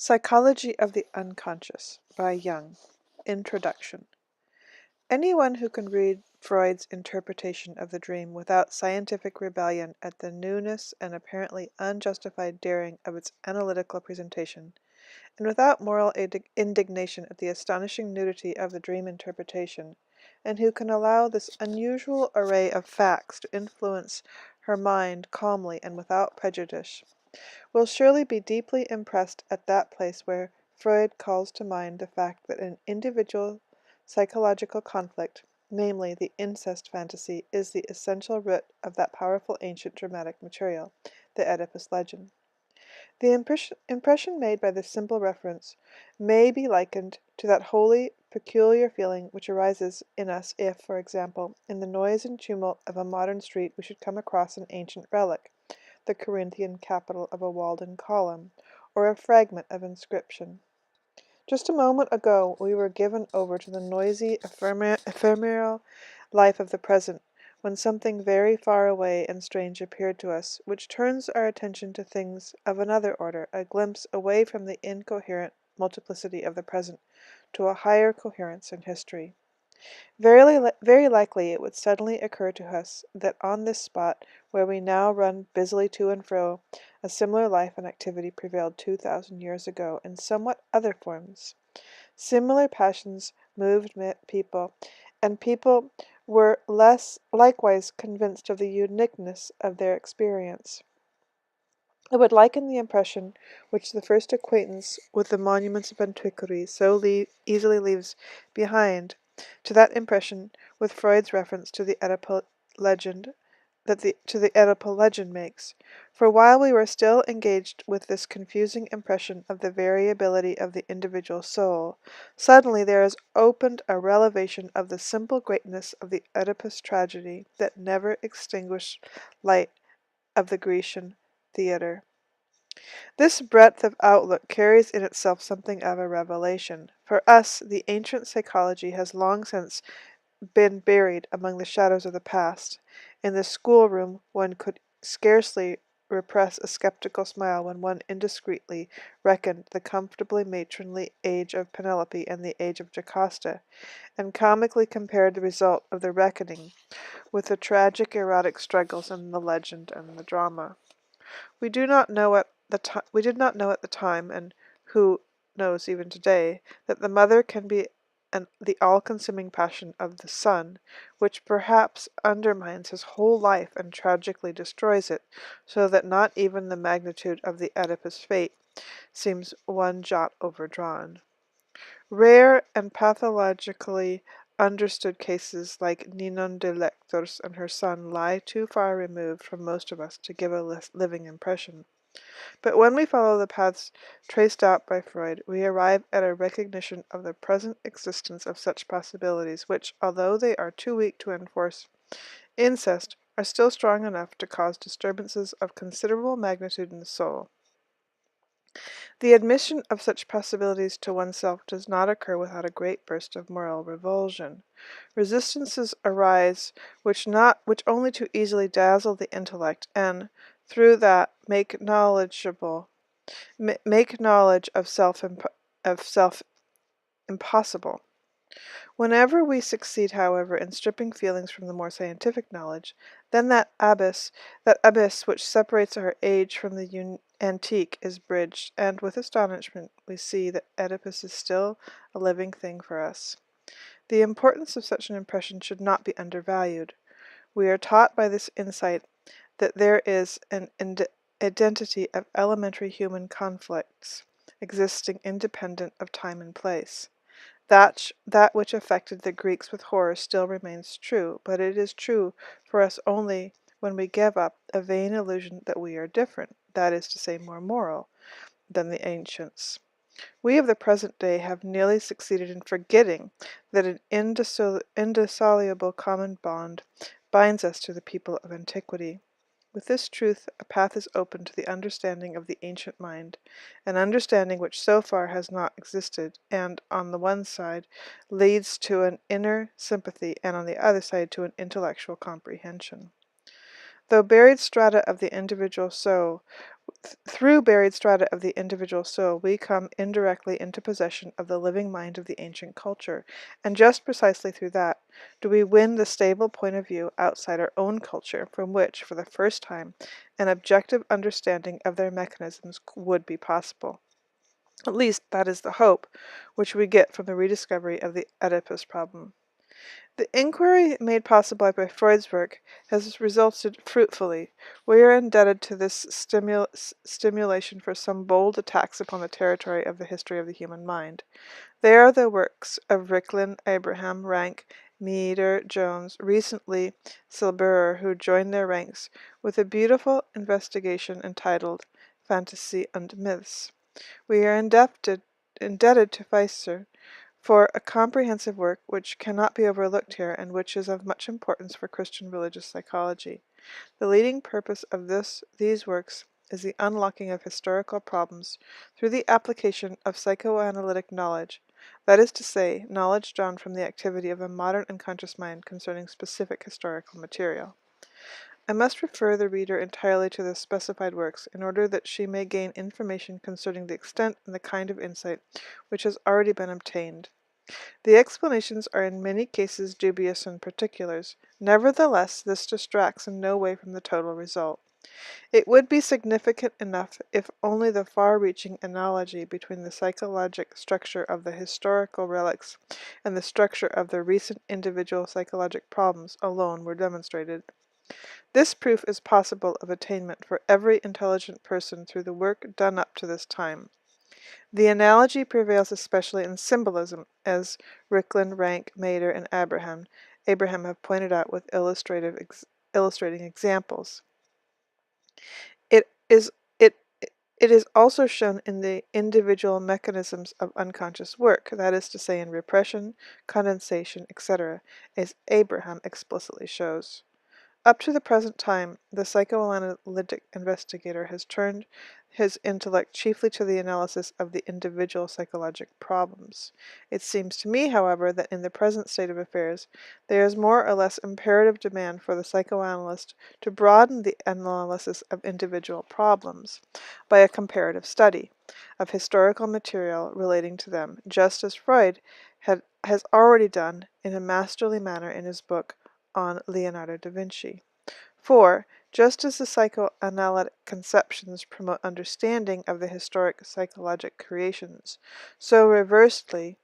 Psychology of the Unconscious by Jung. Introduction. Anyone who can read Freud's interpretation of the dream without scientific rebellion at the newness and apparently unjustified daring of its analytical presentation, and without moral indignation at the astonishing nudity of the dream interpretation, and who can allow this unusual array of facts to influence her mind calmly and without prejudice, will surely be deeply impressed at that place where Freud calls to mind the fact that an individual psychological conflict, namely the incest fantasy, is the essential root of that powerful ancient dramatic material, the Oedipus legend. The impression made by this simple reference may be likened to that wholly peculiar feeling which arises in us if, for example, in the noise and tumult of a modern street we should come across an ancient relic, the Corinthian capital of a walled-in column, or a fragment of inscription. Just a moment ago we were given over to the noisy, ephemeral life of the present, when something very far away and strange appeared to us, which turns our attention to things of another order, a glimpse away from the incoherent multiplicity of the present to a higher coherence in history. Very likely it would suddenly occur to us that on this spot, where we now run busily to and fro, a similar life and activity prevailed 2,000 years ago in somewhat other forms. Similar passions moved people, and people were likewise convinced of the uniqueness of their experience. It would liken the impression which the first acquaintance with the monuments of antiquity so easily leaves behind to that impression with Freud's reference to the Oedipal legend makes. For while we were still engaged with this confusing impression of the variability of the individual soul, suddenly there is opened a revelation of the simple greatness of the Oedipus tragedy that never extinguished light of the Grecian theatre. This breadth of outlook carries in itself something of a revelation. For us, the ancient psychology has long since been buried among the shadows of the past. In the schoolroom one could scarcely repress a skeptical smile when one indiscreetly reckoned the comfortably matronly age of Penelope and the age of Jocasta, and comically compared the result of the reckoning with the tragic erotic struggles in the legend and the drama. We did not know at the time, and who knows even today, that the mother can be the all-consuming passion of the son, which perhaps undermines his whole life and tragically destroys it, so that not even the magnitude of the Oedipus fate seems one jot overdrawn. Rare and pathologically understood cases like Ninon de Lector's and her son lie too far removed from most of us to give a living impression. But when we follow the paths traced out by Freud, we arrive at a recognition of the present existence of such possibilities, which, although they are too weak to enforce incest, are still strong enough to cause disturbances of considerable magnitude in the soul. The admission of such possibilities to oneself does not occur without a great burst of moral revulsion. Resistances arise which only too easily dazzle the intellect, and through that make knowledge of self impossible. Whenever we succeed, however, in stripping feelings from the more scientific knowledge, then that abyss which separates our age from the antique is bridged, and with astonishment we see that Oedipus is still a living thing for us. The importance of such an impression should not be undervalued. We are taught by this insight that there is an identity of elementary human conflicts existing independent of time and place. That which affected the Greeks with horror still remains true, but it is true for us only when we give up a vain illusion that we are different, that is to say, more moral, than the ancients. We of the present day have nearly succeeded in forgetting that an indissoluble common bond binds us to the people of antiquity. With this truth a path is open to the understanding of the ancient mind, an understanding which so far has not existed, and on the one side leads to an inner sympathy, and on the other side to an intellectual comprehension. Though buried strata of the individual soul Through buried strata of the individual soul, we come indirectly into possession of the living mind of the ancient culture, and just precisely through that do we win the stable point of view outside our own culture, from which, for the first time, an objective understanding of their mechanisms would be possible. At least that is the hope which we get from the rediscovery of the Oedipus problem. The inquiry made possible by Freud's work has resulted fruitfully. We are indebted to this stimulation for some bold attacks upon the territory of the history of the human mind. They are the works of Ricklin, Abraham, Rank, Meader, Jones, recently Silberer, who joined their ranks with a beautiful investigation entitled Fantasy and Myths. We are indebted to Feister for a comprehensive work which cannot be overlooked here and which is of much importance for Christian religious psychology. The leading purpose of these works is the unlocking of historical problems through the application of psychoanalytic knowledge, that is to say, knowledge drawn from the activity of the modern unconscious mind concerning specific historical material. I must refer the reader entirely to the specified works in order that she may gain information concerning the extent and the kind of insight which has already been obtained. The explanations are in many cases dubious in particulars. Nevertheless, this distracts in no way from the total result. It would be significant enough if only the far-reaching analogy between the psychologic structure of the historical relics and the structure of the recent individual psychologic problems alone were demonstrated. This proof is possible of attainment for every intelligent person through the work done up to this time. The analogy prevails especially in symbolism, as Ricklin, Rank, Maeder, and Abraham have pointed out with illustrating examples. It is it is also shown in the individual mechanisms of unconscious work, that is to say in repression, condensation, etc., as Abraham explicitly shows. Up to the present time, the psychoanalytic investigator has turned his intellect chiefly to the analysis of the individual psychologic problems. It seems to me, however, that in the present state of affairs, there is more or less imperative demand for the psychoanalyst to broaden the analysis of individual problems by a comparative study of historical material relating to them, just as Freud has already done in a masterly manner in his book on Leonardo da Vinci. For, just as the psychoanalytic conceptions promote understanding of the historic psychologic creations, so reversely,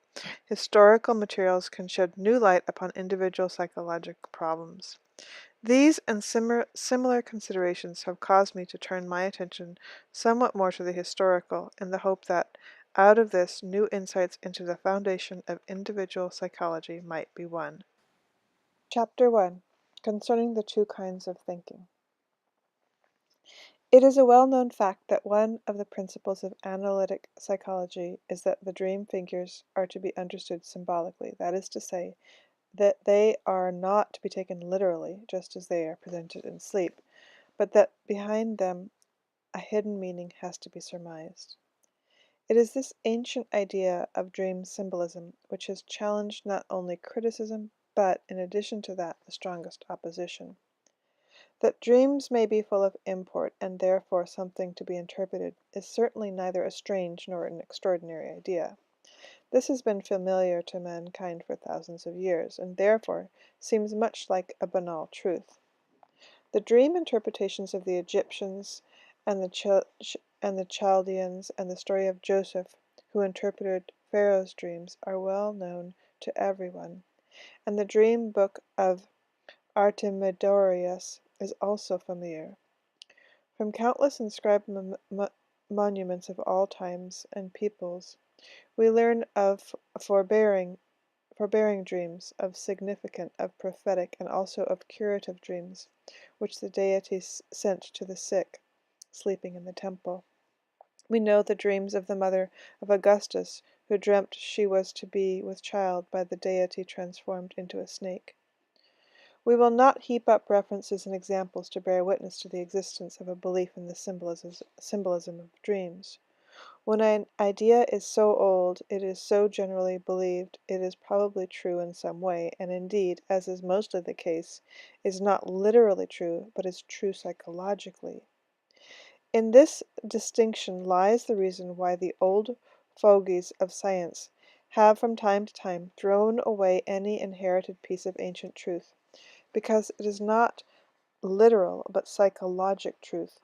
historical materials can shed new light upon individual psychologic problems. These and similar considerations have caused me to turn my attention somewhat more to the historical, in the hope that, out of this, new insights into the foundation of individual psychology might be won. Chapter 1. Concerning the two kinds of thinking. It is a well-known fact that one of the principles of analytic psychology is that the dream figures are to be understood symbolically, that is to say, that they are not to be taken literally, just as they are presented in sleep, but that behind them a hidden meaning has to be surmised. It is this ancient idea of dream symbolism which has challenged not only criticism, but, in addition to that, the strongest opposition. That dreams may be full of import, and therefore something to be interpreted, is certainly neither a strange nor an extraordinary idea. This has been familiar to mankind for thousands of years, and therefore seems much like a banal truth. The dream interpretations of the Egyptians and the Chaldeans and the story of Joseph, who interpreted Pharaoh's dreams, are well known to everyone, and the dream book of Artemidorus is also familiar. From countless inscribed monuments of all times and peoples, we learn of forbearing dreams, of significant, of prophetic, and also of curative dreams, which the deities sent to the sick, sleeping in the temple. We know the dreams of the mother of Augustus, who dreamt she was to be with child by the deity transformed into a snake. We will not heap up references and examples to bear witness to the existence of a belief in the symbolism of dreams. When an idea is so old, it is so generally believed, it is probably true in some way, and indeed, as is mostly the case, is not literally true, but is true psychologically. In this distinction lies the reason why the old fogies of science have from time to time thrown away any inherited piece of ancient truth, because it is not literal but psychologic truth.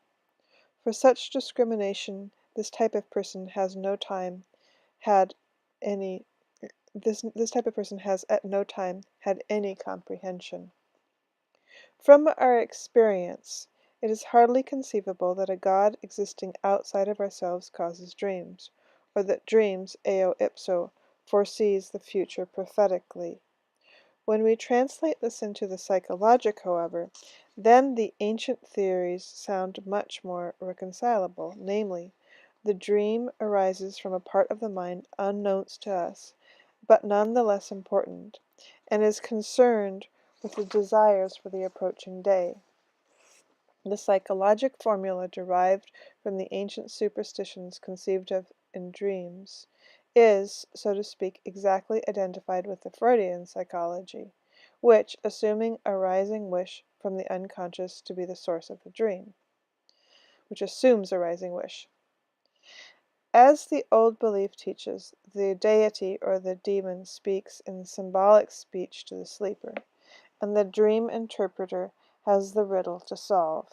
For such discrimination, this type of person has had any this type of person has at no time had any comprehension. From our experience, it is hardly conceivable that a God existing outside of ourselves causes dreams, or that dreams, eo ipso, foresees the future prophetically. When we translate this into the psychologic, however, then the ancient theories sound much more reconcilable, namely, the dream arises from a part of the mind unknown to us, but none the less important, and is concerned with the desires for the approaching day. The psychologic formula derived from the ancient superstitions conceived of in dreams is, so to speak, exactly identified with the Freudian psychology, which, assuming a rising wish from the unconscious to be the source of the dream, which assumes a rising wish. As the old belief teaches, the deity or the demon speaks in symbolic speech to the sleeper, and the dream interpreter has the riddle to solve.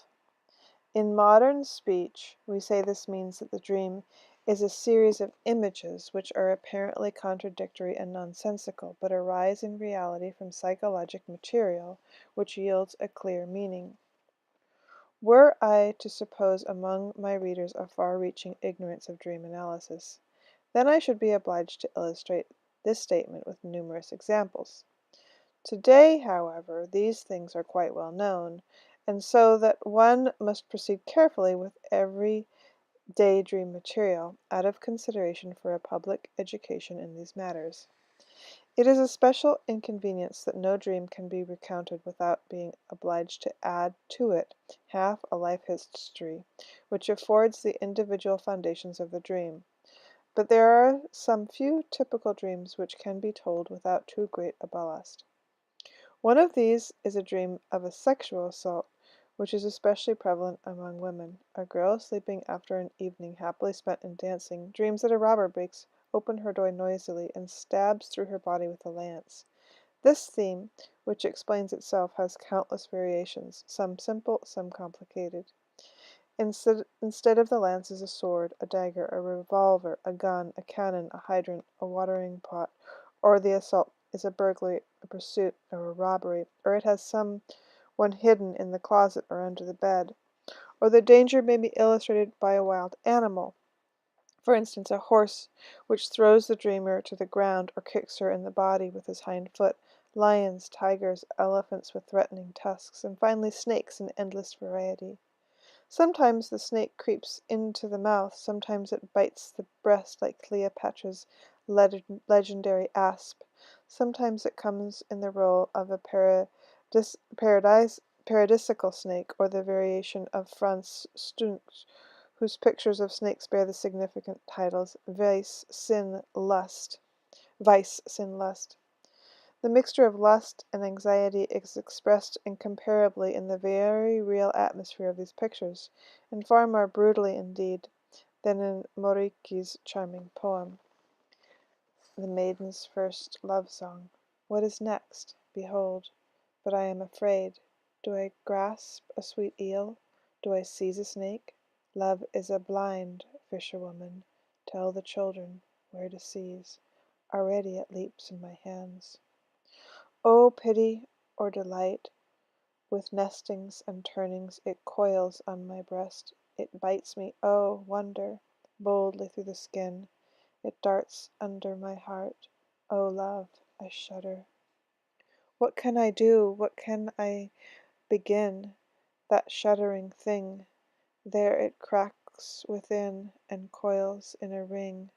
In modern speech, we say this means that the dream is a series of images which are apparently contradictory and nonsensical, but arise in reality from psychologic material which yields a clear meaning. Were I to suppose among my readers a far-reaching ignorance of dream analysis, then I should be obliged to illustrate this statement with numerous examples. Today, however, these things are quite well known, and so that one must proceed carefully with every daydream material, out of consideration for a public education in these matters. It is a special inconvenience that no dream can be recounted without being obliged to add to it half a life history, which affords the individual foundations of the dream. But there are some few typical dreams which can be told without too great a ballast. One of these is a dream of a sexual assault, which is especially prevalent among women. A girl sleeping after an evening happily spent in dancing dreams that a robber breaks open her door noisily and stabs through her body with a lance. This theme, which explains itself, has countless variations, some simple, some complicated. Instead of the lance is a sword, a dagger, a revolver, a gun, a cannon, a hydrant, a watering pot, or the assault is a burglary, a pursuit, or a robbery, or it has some one hidden in the closet or under the bed, or the danger may be illustrated by a wild animal, for instance, a horse which throws the dreamer to the ground or kicks her in the body with his hind foot, lions, tigers, elephants with threatening tusks, and finally snakes in endless variety. Sometimes the snake creeps into the mouth, sometimes it bites the breast like Cleopatra's legendary asp, sometimes it comes in the role of a paradisical snake, or the variation of Franz Stunck's, whose pictures of snakes bear the significant titles Vice, Sin, Lust. The mixture of lust and anxiety is expressed incomparably in the very real atmosphere of these pictures, and far more brutally indeed than in Moriki's charming poem, The Maiden's First Love Song. What is next? Behold, but I am afraid. Do I grasp a sweet eel? Do I seize a snake? Love is a blind, fisherwoman. Tell the children where to seize. Already it leaps in my hands. O pity or delight, with nestings and turnings it coils on my breast, it bites me, oh, wonder, boldly through the skin, it darts under my heart, oh, love, I shudder. What can I do? What can I begin? That shuddering thing, there it cracks within and coils in a ring.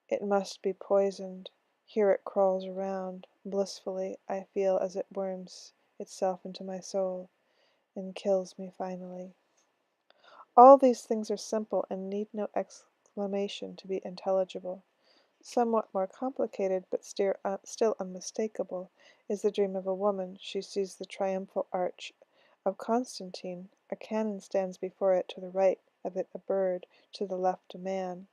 It must be poisoned. Here it crawls around. Blissfully I feel as it worms itself into my soul, and kills me finally. All these things are simple and need no exclamation to be intelligible. Somewhat more complicated, but still unmistakable, is the dream of a woman. She sees the triumphal arch of Constantine. A cannon stands before it to the right. of it a bird, to the left a man.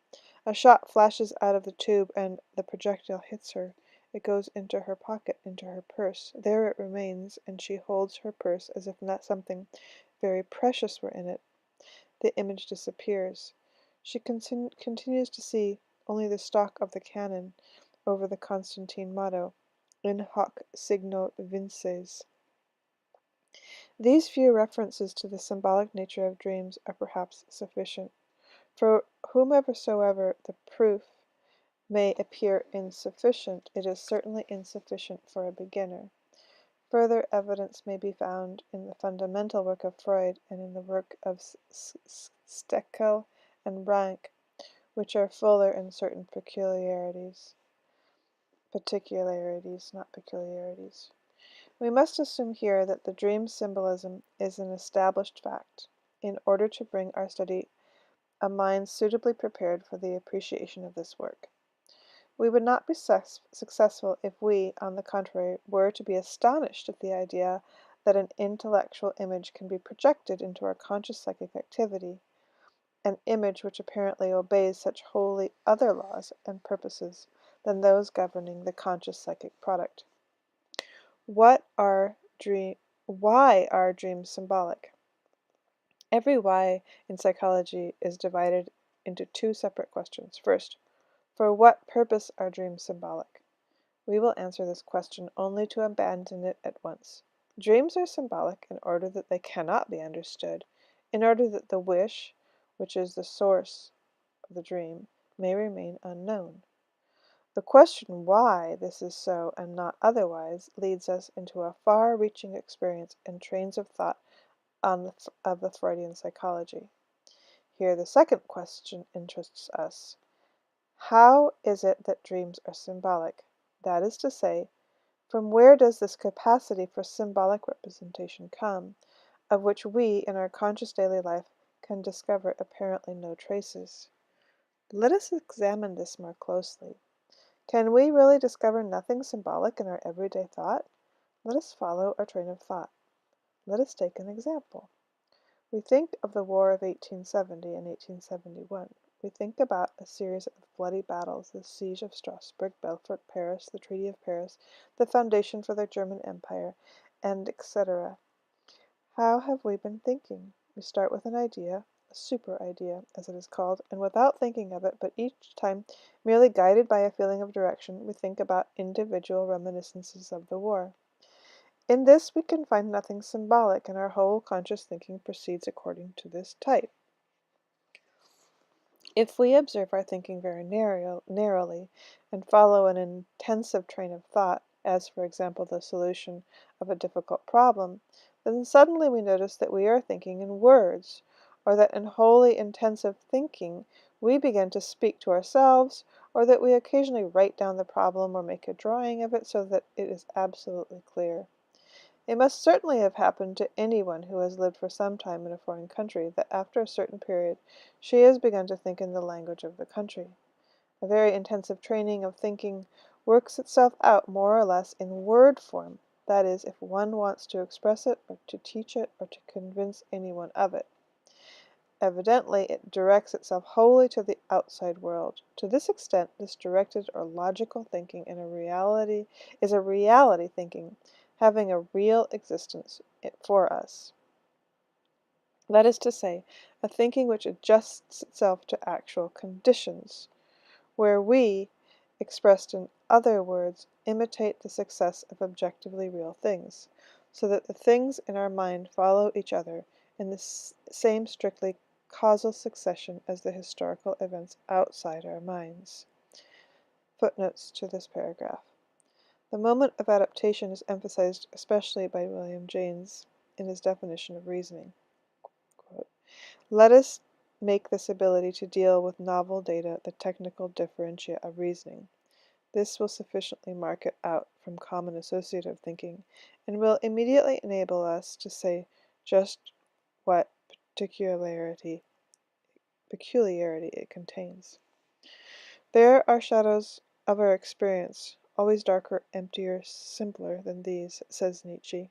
A shot flashes out of the tube and the projectile hits her. It goes into her pocket, into her purse. There it remains, and she holds her purse as if not something very precious were in it. The image disappears. She continues to see only the stock of the cannon over the Constantine motto, In hoc signo vinces. These few references to the symbolic nature of dreams are perhaps sufficient. For whomeversoever the proof may appear insufficient, it is certainly insufficient for a beginner. Further evidence may be found in the fundamental work of Freud and in the work of Steckel and Rank, which are fuller in certain particularities, not peculiarities. We must assume here that the dream symbolism is an established fact, in order to bring our study a mind suitably prepared for the appreciation of this work. We would not be successful if we, on the contrary, were to be astonished at the idea that an intellectual image can be projected into our conscious psychic activity, an image which apparently obeys such wholly other laws and purposes than those governing the conscious psychic product. Why are dreams symbolic? Every why in psychology is divided into two separate questions. First, for what purpose are dreams symbolic? We will answer this question only to abandon it at once. Dreams are symbolic in order that they cannot be understood, in order that the wish, which is the source of the dream, may remain unknown. The question why this is so and not otherwise leads us into a far-reaching experience and trains of thought of the Freudian psychology. Here the second question interests us. How is it that dreams are symbolic? That is to say, from where does this capacity for symbolic representation come, of which we, in our conscious daily life, can discover apparently no traces? Let us examine this more closely. Can we really discover nothing symbolic in our everyday thought? Let us follow our train of thought. Let us take an example. We think of the War of 1870 and 1871. We think about a series of bloody battles, the Siege of Strasbourg, Belfort, Paris, the Treaty of Paris, the foundation for the German Empire, and etc. How have we been thinking? We start with an idea, a super idea, as it is called, and without thinking of it, but each time merely guided by a feeling of direction, we think about individual reminiscences of the war. In this we can find nothing symbolic, and our whole conscious thinking proceeds according to this type. If we observe our thinking very narrowly, and follow an intensive train of thought, as for example the solution of a difficult problem, then suddenly we notice that we are thinking in words, or that in wholly intensive thinking we begin to speak to ourselves, or that we occasionally write down the problem or make a drawing of it so that it is absolutely clear. It must certainly have happened to anyone who has lived for some time in a foreign country that after a certain period she has begun to think in the language of the country. A very intensive training of thinking works itself out more or less in word form, that is, if one wants to express it, or to teach it, or to convince anyone of it. Evidently, it directs itself wholly to the outside world. To this extent, this directed or logical thinking is a reality thinking, having a real existence for us. That is to say, a thinking which adjusts itself to actual conditions, where we, expressed in other words, imitate the success of objectively real things, so that the things in our mind follow each other in the same strictly causal succession as the historical events outside our minds. Footnotes to this paragraph. The moment of adaptation is emphasized especially by William James in his definition of reasoning. Quote, let us make this ability to deal with novel data the technical differentia of reasoning. This will sufficiently mark it out from common associative thinking, and will immediately enable us to say just what peculiarity it contains. There are shadows of our experience, always darker, emptier, simpler than these, says Nietzsche.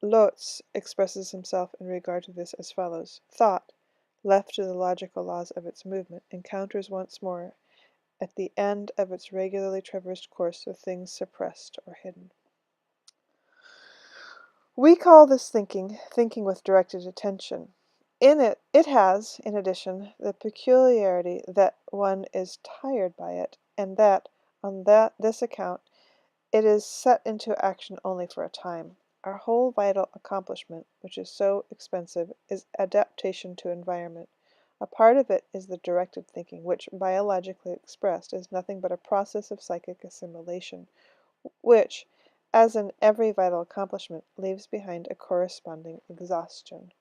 Lotz expresses himself in regard to this as follows. Thought, left to the logical laws of its movement, encounters once more, at the end of its regularly traversed course, the things suppressed or hidden. We call this thinking with directed attention. It has, in addition, the peculiarity that one is tired by it, and that, on this account, it is set into action only for a time. Our whole vital accomplishment, which is so expensive, is adaptation to environment. A part of it is the directed thinking, which, biologically expressed, is nothing but a process of psychic assimilation, which, as in every vital accomplishment, leaves behind a corresponding exhaustion.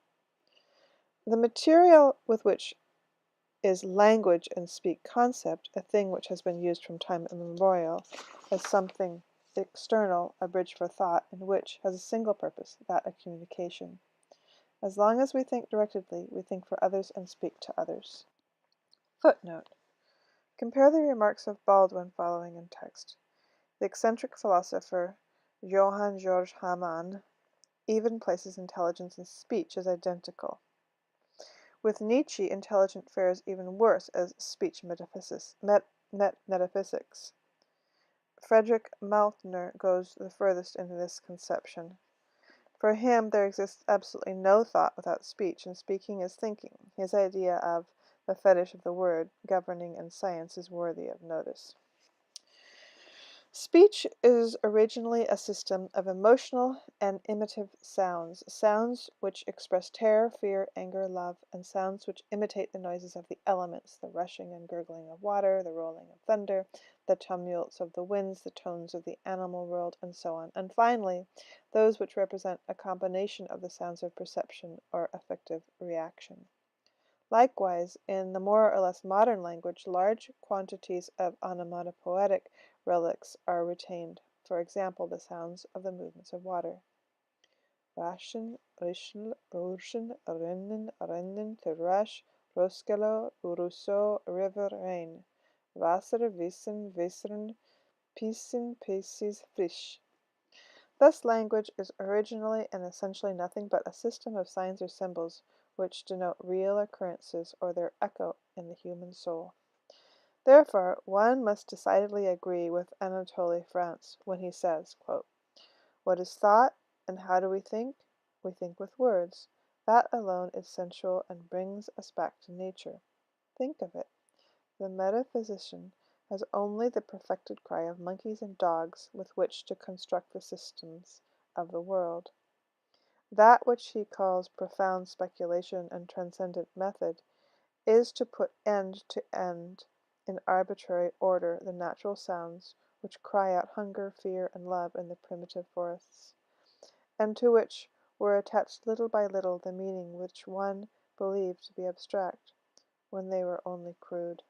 The material with which is language and speak concept, a thing which has been used from time immemorial as something external, a bridge for thought, and which has a single purpose, that of communication. As long as we think directedly, we think for others and speak to others. Footnote. Compare the remarks of Baldwin following in text. The eccentric philosopher Johann Georg Hamann even places intelligence and speech as identical. With Nietzsche, intelligence fares even worse as speech metaphysics. Friedrich Maltner goes the furthest into this conception. For him, there exists absolutely no thought without speech, and speaking is thinking. His idea of the fetish of the word governing in science is worthy of notice. Speech is originally a system of emotional and imitative sounds, sounds which express terror, fear, anger, love, and sounds which imitate the noises of the elements, the rushing and gurgling of water, the rolling of thunder, the tumults of the winds, the tones of the animal world, and so on, and finally, those which represent a combination of the sounds of perception or affective reaction. Likewise, in the more or less modern language, large quantities of onomatopoetic relics are retained, for example, the sounds of the movements of water. Raschen, Rischl, Rurschen, Rinnen, Rennen, Thrash, Roskelo, Uruso, River, Rhein. Wasser, Wissen, Wissern, Piessen, Pieces, Frisch. Thus language is originally and essentially nothing but a system of signs or symbols which denote real occurrences or their echo in the human soul. Therefore, one must decidedly agree with Anatole France when he says, quote, "What is thought, and how do we think? We think with words. That alone is sensual and brings us back to nature. Think of it. The metaphysician has only the perfected cry of monkeys and dogs with which to construct the systems of the world. That which he calls profound speculation and transcendent method is to put end to end in arbitrary order the natural sounds which cry out hunger, fear, and love in the primitive forests, and to which were attached little by little the meaning which one believed to be abstract when they were only crude.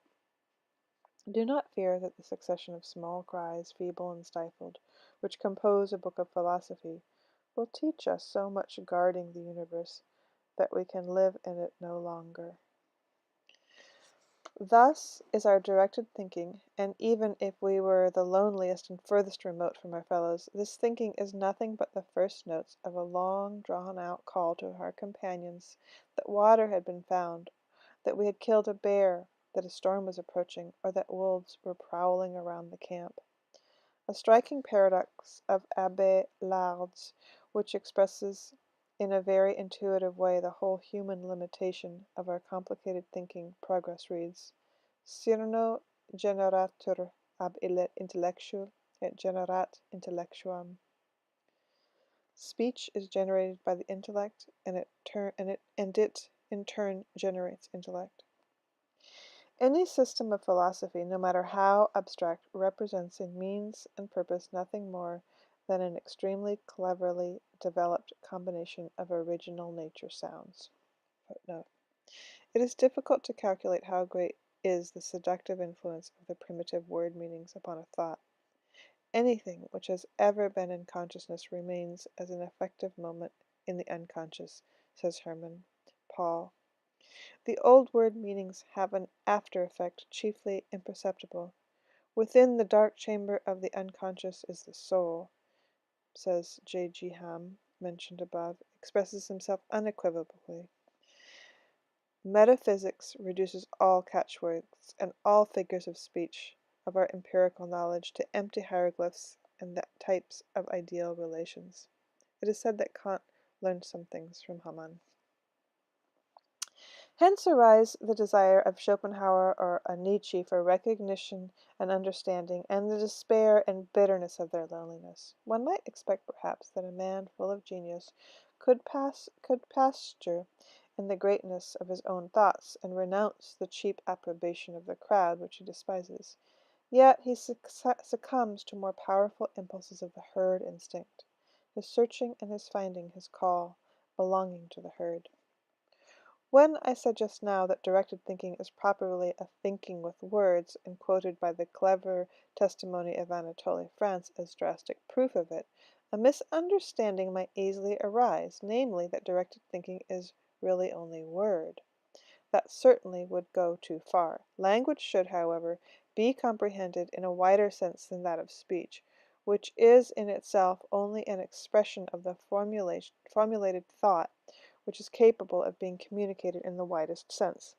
Do not fear that the succession of small cries, feeble and stifled, which compose a book of philosophy, will teach us so much guarding the universe that we can live in it no longer. Thus is our directed thinking, and even if we were the loneliest and furthest remote from our fellows, this thinking is nothing but the first notes of a long drawn-out call to our companions that water had been found, that we had killed a bear, that a storm was approaching, or that wolves were prowling around the camp. A striking paradox of Aloud's, which expresses in a very intuitive way the whole human limitation of our complicated thinking progress reads, Cirno generatur ab intellectu et generat intellectuam. Speech is generated by the intellect, and it in turn generates intellect. Any system of philosophy, no matter how abstract, represents in means and purpose nothing more than an extremely cleverly developed combination of original nature sounds. Footnote. It is difficult to calculate how great is the seductive influence of the primitive word meanings upon a thought. Anything which has ever been in consciousness remains as an effective moment in the unconscious, says Hermann Paul. The old word meanings have an after effect chiefly imperceptible. Within the dark chamber of the unconscious is the soul, says J. G. Ham, mentioned above, expresses himself unequivocally. Metaphysics reduces all catchwords and all figures of speech of our empirical knowledge to empty hieroglyphs and the types of ideal relations. It is said that Kant learned some things from Hamann. Hence arise the desire of Schopenhauer or a Nietzsche for recognition and understanding, and the despair and bitterness of their loneliness. One might expect, perhaps, that a man full of genius could pasture in the greatness of his own thoughts, and renounce the cheap approbation of the crowd which he despises. Yet he succumbs to more powerful impulses of the herd instinct, his searching and his finding, his call, belonging to the herd. When I said just now that directed thinking is properly a thinking with words, and quoted by the clever testimony of Anatole France as drastic proof of it, a misunderstanding might easily arise, namely that directed thinking is really only word. That certainly would go too far. Language should, however, be comprehended in a wider sense than that of speech, which is in itself only an expression of the formulated thought, which is capable of being communicated in the widest sense.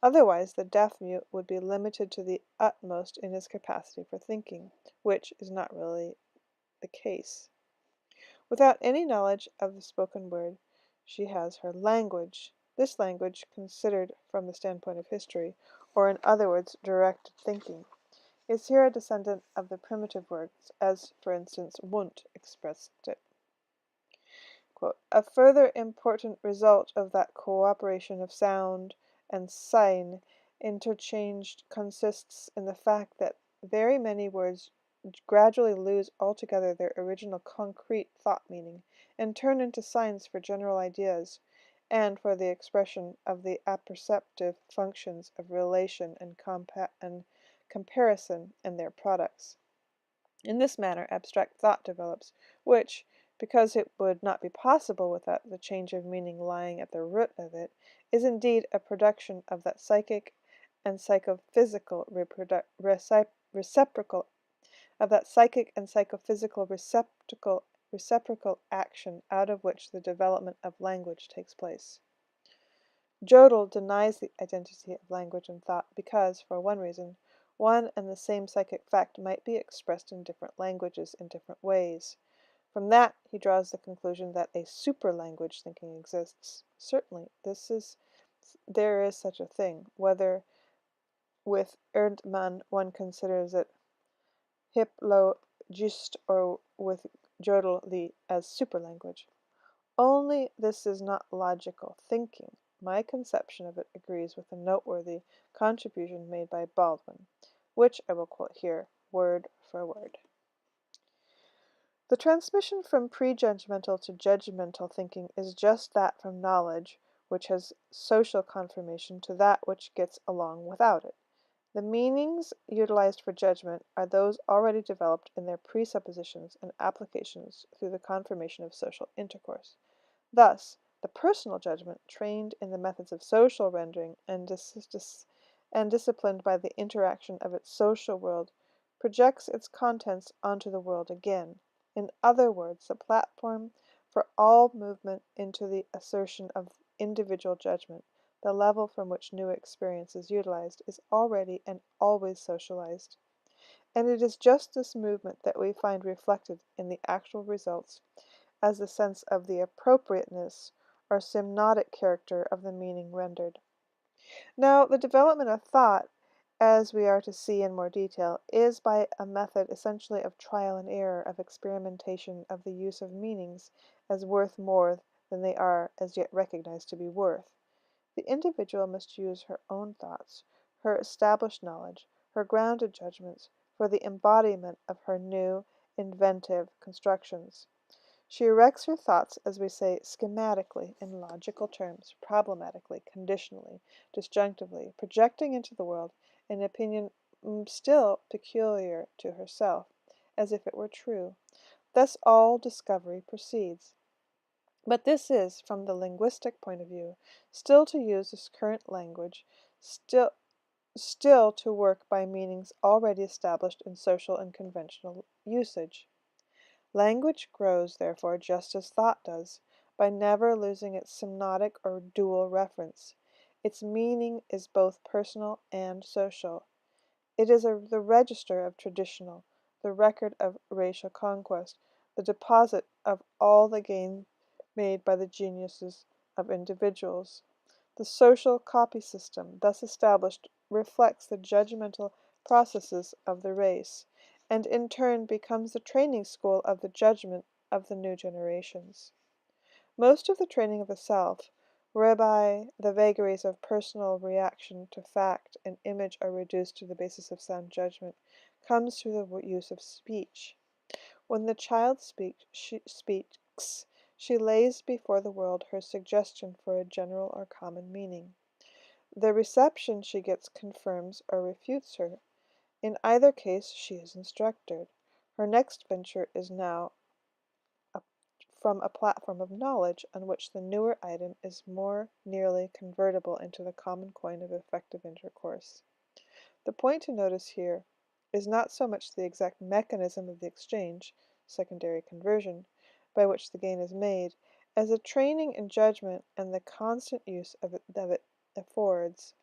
Otherwise, the deaf-mute would be limited to the utmost in his capacity for thinking, which is not really the case. Without any knowledge of the spoken word, she has her language. This language, considered from the standpoint of history, or in other words, directed thinking, is here a descendant of the primitive words, as, for instance, Wundt expressed it. Quote, a further important result of that cooperation of sound and sign interchanged consists in the fact that very many words gradually lose altogether their original concrete thought meaning, and turn into signs for general ideas, and for the expression of the apperceptive functions of relation and comparison and their products. In this manner abstract thought develops, which, because it would not be possible without the change of meaning lying at the root of it, is indeed a production of that psychic and psychophysical reciprocal reciprocal action out of which the development of language takes place. Jodl denies the identity of language and thought because, for one reason, one and the same psychic fact might be expressed in different languages in different ways. From that he draws the conclusion that a super-language thinking exists. Certainly, there is such a thing, whether with Erdmann one considers it hyplogyst or with Jodl as super-language. Only this is not logical thinking. My conception of it agrees with the noteworthy contribution made by Baldwin, which I will quote here, word for word. The transmission from prejudgmental to judgmental thinking is just that from knowledge, which has social confirmation, to that which gets along without it. The meanings utilized for judgment are those already developed in their presuppositions and applications through the confirmation of social intercourse. Thus, the personal judgment, trained in the methods of social rendering and disciplined by the interaction of its social world, projects its contents onto the world again. In other words, the platform for all movement into the assertion of individual judgment, the level from which new experience is utilized, is already and always socialized. And it is just this movement that we find reflected in the actual results as the sense of the appropriateness or semiotic character of the meaning rendered. Now, the development of thought, as we are to see in more detail, is by a method essentially of trial and error, of experimentation of the use of meanings as worth more than they are as yet recognized to be worth. The individual must use her own thoughts, her established knowledge, her grounded judgments, for the embodiment of her new, inventive constructions. She erects her thoughts, as we say, schematically, in logical terms, problematically, conditionally, disjunctively, projecting into the world an opinion still peculiar to herself, as if it were true. Thus all discovery proceeds. But this is, from the linguistic point of view, still to use this current language, still to work by meanings already established in social and conventional usage. Language grows, therefore, just as thought does, by never losing its semiotic or dual reference. Its meaning is both personal and social. It is the register of traditional, the record of racial conquest, the deposit of all the gain made by the geniuses of individuals. The social copy system thus established reflects the judgmental processes of the race, and in turn becomes the training school of the judgment of the new generations. Most of the training of the self, whereby the vagaries of personal reaction to fact and image are reduced to the basis of sound judgment, comes through the use of speech. When the child speaks, she lays before the world her suggestion for a general or common meaning. The reception she gets confirms or refutes her. In either case she is instructed. Her next venture is now from a platform of knowledge on which the newer item is more nearly convertible into the common coin of effective intercourse. The point to notice here is not so much the exact mechanism of the exchange, secondary conversion, by which the gain is made, as the training in judgment and the constant use of it affords.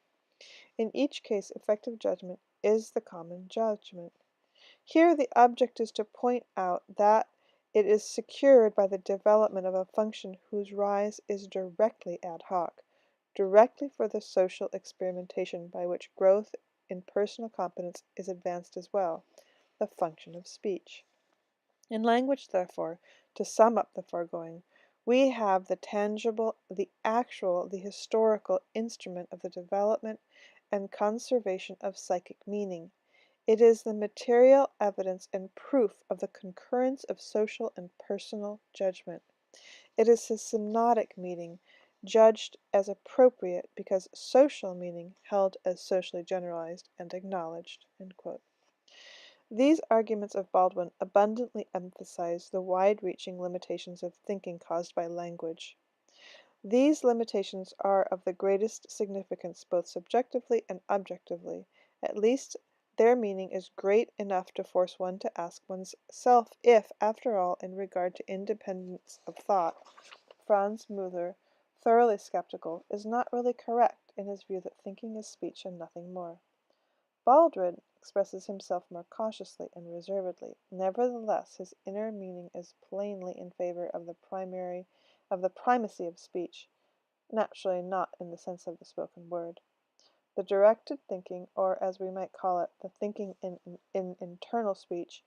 In each case, effective judgment is the common judgment. Here the object is to point out that it is secured by the development of a function whose rise is directly ad hoc, directly for the social experimentation by which growth in personal competence is advanced as well, the function of speech. In language, therefore, to sum up the foregoing, we have the tangible, the actual, the historical instrument of the development and conservation of psychic meaning. It is the material evidence and proof of the concurrence of social and personal judgment. It is the synodic meaning, judged as appropriate because social meaning held as socially generalized and acknowledged." These arguments of Baldwin abundantly emphasize the wide-reaching limitations of thinking caused by language. These limitations are of the greatest significance both subjectively and objectively. At least their meaning is great enough to force one to ask one's self if, after all, in regard to independence of thought, Franz Müller, thoroughly skeptical, is not really correct in his view that thinking is speech and nothing more. Baldwin expresses himself more cautiously and reservedly. Nevertheless, his inner meaning is plainly in favor of the primacy of speech, naturally not in the sense of the spoken word. The directed thinking, or as we might call it, the thinking in internal speech,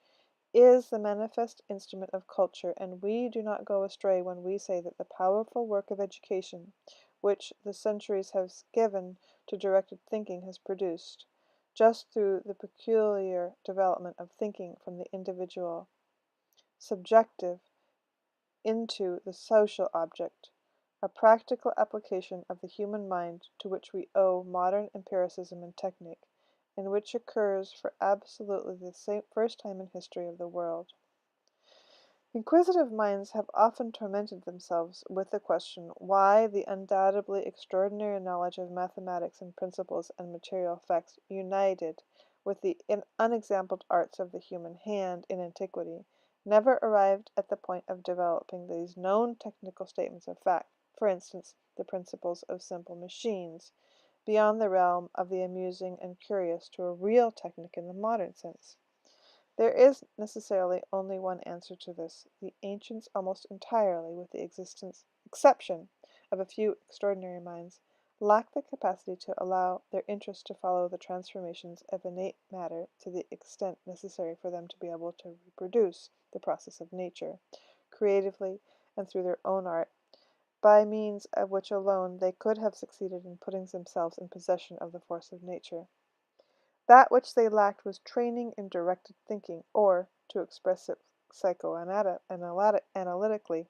is the manifest instrument of culture, and we do not go astray when we say that the powerful work of education, which the centuries have given to directed thinking, has produced, just through the peculiar development of thinking from the individual subjective into the social object, a practical application of the human mind to which we owe modern empiricism and technique, and which occurs for absolutely the first time in history of the world. Inquisitive minds have often tormented themselves with the question why the undoubtedly extraordinary knowledge of mathematics and principles and material effects, united with the unexampled arts of the human hand in antiquity, never arrived at the point of developing these known technical statements of fact, for instance, the principles of simple machines, beyond the realm of the amusing and curious to a real technique in the modern sense. There is necessarily only one answer to this. The ancients almost entirely, with the exception of a few extraordinary minds, lacked the capacity to allow their interest to follow the transformations of innate matter to the extent necessary for them to be able to reproduce the process of nature, creatively and through their own art, by means of which alone they could have succeeded in putting themselves in possession of the force of nature. That which they lacked was training in directed thinking, or, to express it psychoanalytically,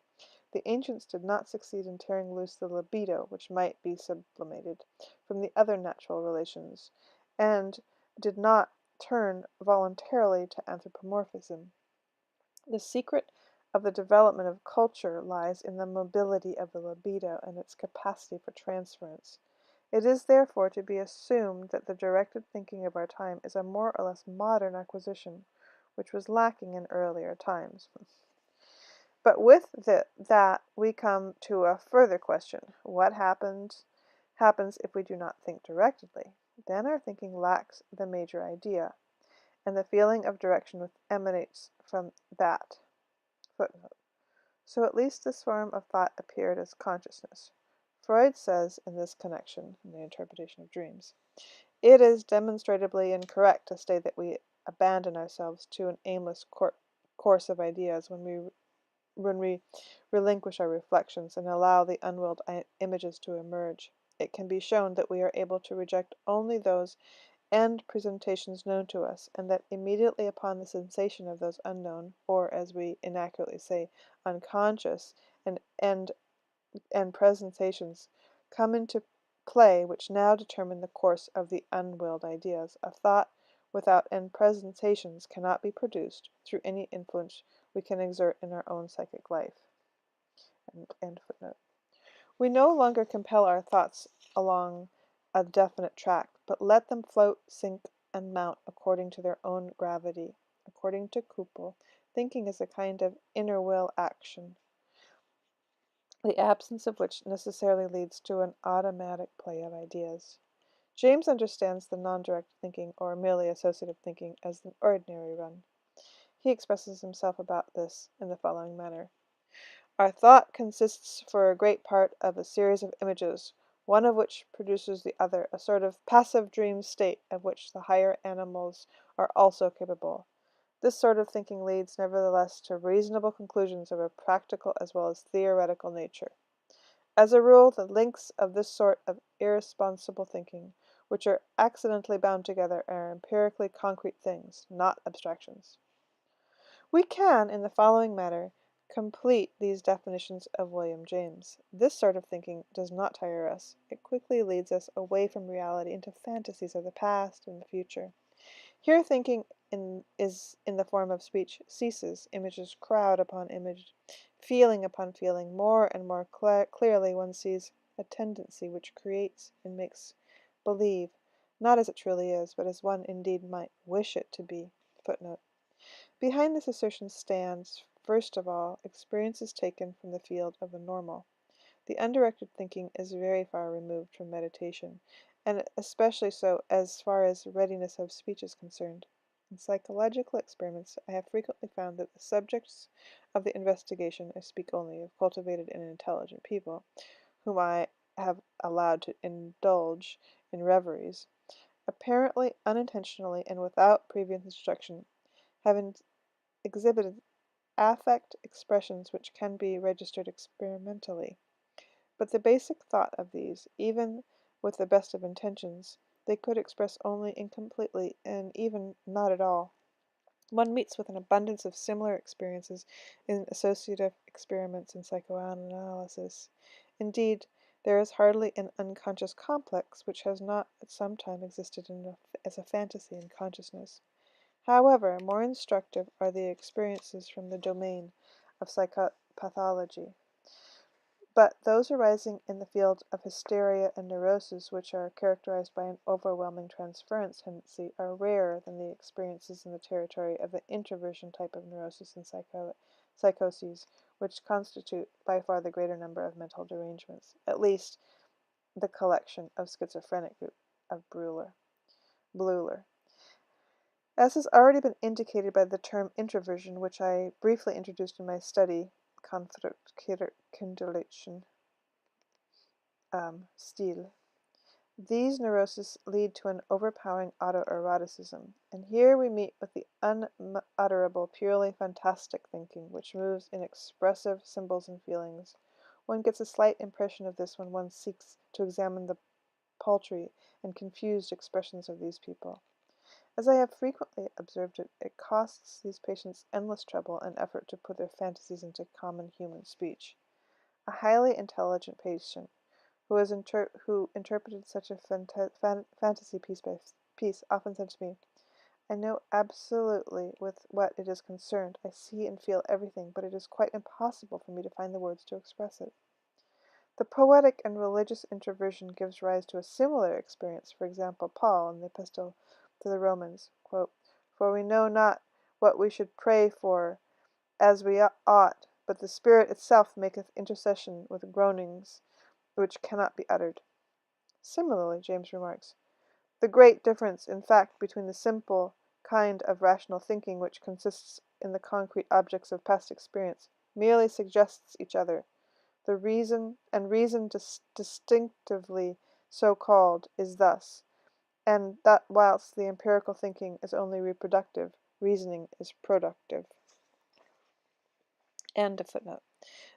the ancients did not succeed in tearing loose the libido, which might be sublimated, from the other natural relations, and did not turn voluntarily to anthropomorphism. The secret of the development of culture lies in the mobility of the libido and its capacity for transference. It is therefore to be assumed that the directed thinking of our time is a more or less modern acquisition, which was lacking in earlier times. But with that we come to a further question. What happened happens if we do not think directly. Then our thinking lacks the major idea, and the feeling of direction emanates from that. Footnote. So at least this form of thought appeared as consciousness. Freud says in this connection, in the interpretation of dreams, it is demonstrably incorrect to state that we abandon ourselves to an aimless course of ideas when we relinquish our reflections and allow the unwilled images to emerge. It can be shown that we are able to reject only those end presentations known to us, and that immediately upon the sensation of those unknown, or as we inaccurately say, unconscious, and end presentations come into play which now determine the course of the unwilled ideas. A thought without end presentations cannot be produced through any influence we can exert in our own psychic life. End footnote. We no longer compel our thoughts along a definite track, but let them float, sink, and mount according to their own gravity. According to Kupel, thinking is a kind of inner will action, the absence of which necessarily leads to an automatic play of ideas. James understands the non-direct thinking, or merely associative thinking, as the ordinary run. He expresses himself about this in the following manner. Our thought consists for a great part of a series of images, one of which produces the other, a sort of passive dream state of which the higher animals are also capable. This sort of thinking leads, nevertheless, to reasonable conclusions of a practical as well as theoretical nature. As a rule, the links of this sort of irresponsible thinking, which are accidentally bound together, are empirically concrete things, not abstractions. We can, in the following manner, complete these definitions of William James. This sort of thinking does not tire us. It quickly leads us away from reality into fantasies of the past and the future. Here thinking is in the form of speech ceases, images crowd upon image, feeling upon feeling. More and more clearly one sees a tendency which creates and makes believe, not as it truly is, but as one indeed might wish it to be. Footnote. Behind this assertion stands, first of all, experiences taken from the field of the normal. The undirected thinking is very far removed from meditation, and especially so as far as readiness of speech is concerned. In psychological experiments, I have frequently found that the subjects of the investigation, I speak only of cultivated and intelligent people, whom I have allowed to indulge in reveries, apparently unintentionally and without previous instruction, have exhibited affect expressions which can be registered experimentally. But the basic thought of these, even with the best of intentions, they could express only incompletely, and even not at all. One meets with an abundance of similar experiences in associative experiments in psychoanalysis. Indeed, there is hardly an unconscious complex which has not at some time existed as a fantasy in consciousness. However, more instructive are the experiences from the domain of psychopathology. But those arising in the field of hysteria and neurosis, which are characterized by an overwhelming transference tendency, are rarer than the experiences in the territory of the introversion type of neurosis and psychoses, which constitute by far the greater number of mental derangements, at least the collection of schizophrenic group of Bleuler. As has already been indicated by the term introversion, which I briefly introduced in my study, Konfliktkindlation style, these neuroses lead to an overpowering autoeroticism, and here we meet with the unutterable, purely fantastic thinking, which moves in expressive symbols and feelings. One gets a slight impression of this when one seeks to examine the paltry and confused expressions of these people. As I have frequently observed it costs these patients endless trouble and effort to put their fantasies into common human speech. A highly intelligent patient who interpreted such a fantasy piece often said to me, "I know absolutely with what it is concerned. I see and feel everything, but it is quite impossible for me to find the words to express it." The poetic and religious introversion gives rise to a similar experience. For example, Paul, in the Epistle to the Romans, quote, "For we know not what we should pray for as we ought, but the Spirit itself maketh intercession with groanings which cannot be uttered." Similarly, James remarks, the great difference, in fact, between the simple kind of rational thinking which consists in the concrete objects of past experience merely suggests each other. The reason distinctively so called is thus, and that whilst the empirical thinking is only reproductive, reasoning is productive. End of footnote.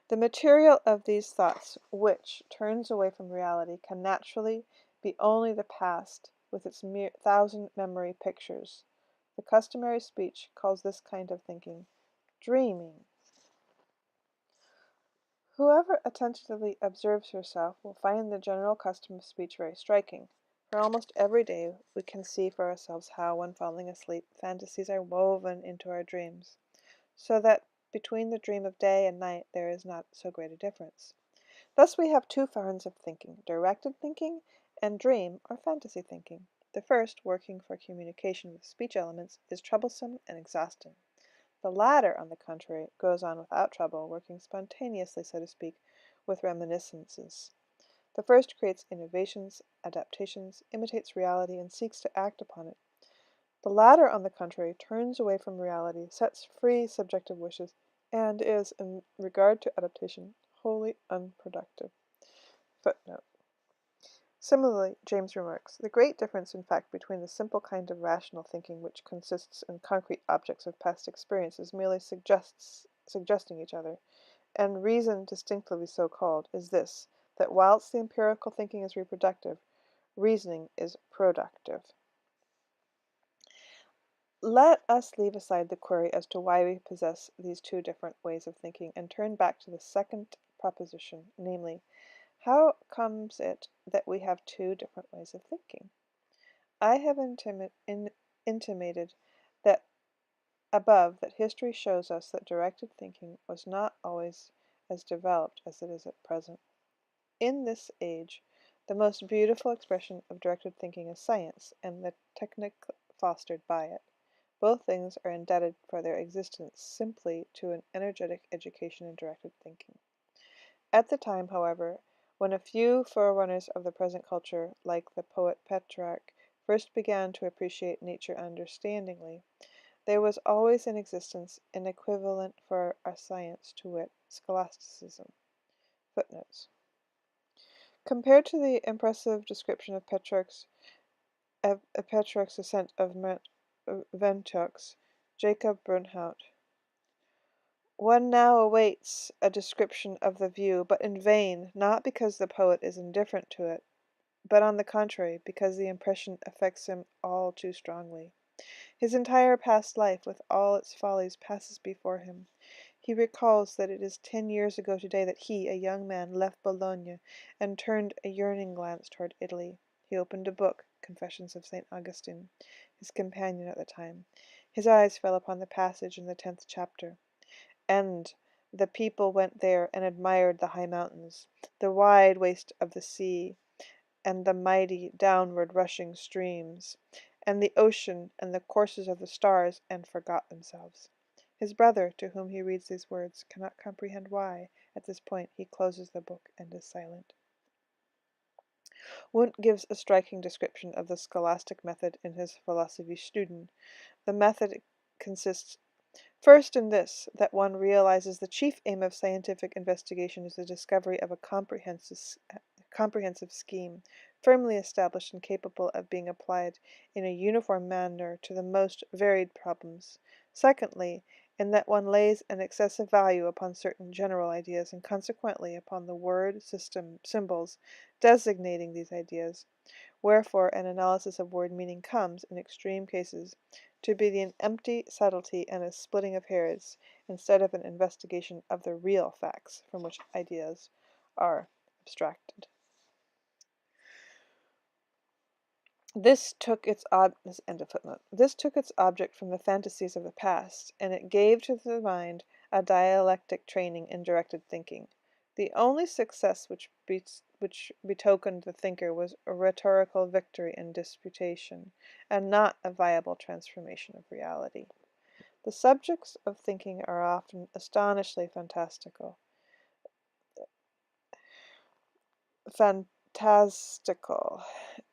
The material of these thoughts, which turns away from reality, can naturally be only the past with its mere thousand memory pictures. The customary speech calls this kind of thinking dreaming. Whoever attentively observes herself will find the general custom of speech very striking. For almost every day we can see for ourselves how, when falling asleep, fantasies are woven into our dreams, so that between the dream of day and night there is not so great a difference. Thus we have two forms of thinking, directed thinking and dream or fantasy thinking. The first, working for communication with speech elements, is troublesome and exhausting. The latter, on the contrary, goes on without trouble, working spontaneously, so to speak, with reminiscences. The first creates innovations, adaptations, imitates reality, and seeks to act upon it. The latter, on the contrary, turns away from reality, sets free subjective wishes, and is, in regard to adaptation, wholly unproductive. Footnote. Similarly, James remarks, the great difference, in fact, between the simple kind of rational thinking which consists in concrete objects of past experiences merely suggesting each other, and reason distinctively so called, is this, that whilst the empirical thinking is reproductive, reasoning is productive. Let us leave aside the query as to why we possess these two different ways of thinking and turn back to the second proposition, namely, how comes it that we have two different ways of thinking? I have intimated that above that history shows us that directed thinking was not always as developed as it is at present. In this age, the most beautiful expression of directed thinking is science, and the technique fostered by it. Both things are indebted for their existence simply to an energetic education in directed thinking. At the time, however, when a few forerunners of the present culture, like the poet Petrarch, first began to appreciate nature understandingly, there was always in existence an equivalent for our science, to wit, Scholasticism. Footnotes. Compared to the impressive description of Petrarch's ascent of Ventoux, Jacob Brunhout, one now awaits a description of the view, but in vain, not because the poet is indifferent to it, but on the contrary, because the impression affects him all too strongly. His entire past life, with all its follies, passes before him. He recalls that it is 10 years ago today that he, a young man, left Bologna, and turned a yearning glance toward Italy. He opened a book, Confessions of St. Augustine, his companion at the time. His eyes fell upon the passage in the 10th chapter. And the people went there and admired the high mountains, the wide waste of the sea, and the mighty downward rushing streams, and the ocean and the courses of the stars, and forgot themselves. His brother, to whom he reads these words, cannot comprehend why, at this point, he closes the book and is silent. Wundt gives a striking description of the scholastic method in his Philosophie-Studien. The method consists first in this, that one realizes the chief aim of scientific investigation is the discovery of a comprehensive scheme, firmly established and capable of being applied in a uniform manner to the most varied problems. Secondly, in that one lays an excessive value upon certain general ideas, and consequently upon the word system symbols designating these ideas. Wherefore an analysis of word meaning comes, in extreme cases, to be an empty subtlety and a splitting of hairs, instead of an investigation of the real facts from which ideas are abstracted. This took its object from the fantasies of the past, and it gave to the mind a dialectic training in directed thinking. The only success which betokened the thinker was a rhetorical victory in disputation, and not a viable transformation of reality. The subjects of thinking are often astonishingly fantastical. fantastical.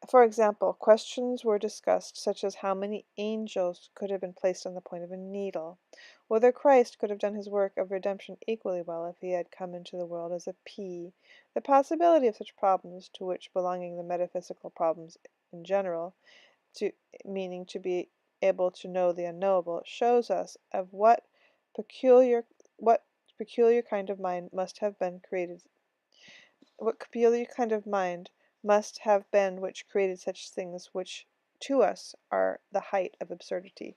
For example, questions were discussed such as how many angels could have been placed on the point of a needle, whether Christ could have done his work of redemption equally well if he had come into the world as a pea. The possibility of such problems, to which belonging the metaphysical problems in general, to meaning to be able to know the unknowable, shows us of peculiar what peculiar kind of mind must have been created what peculiar kind of mind must have been which created such things which to us are the height of absurdity.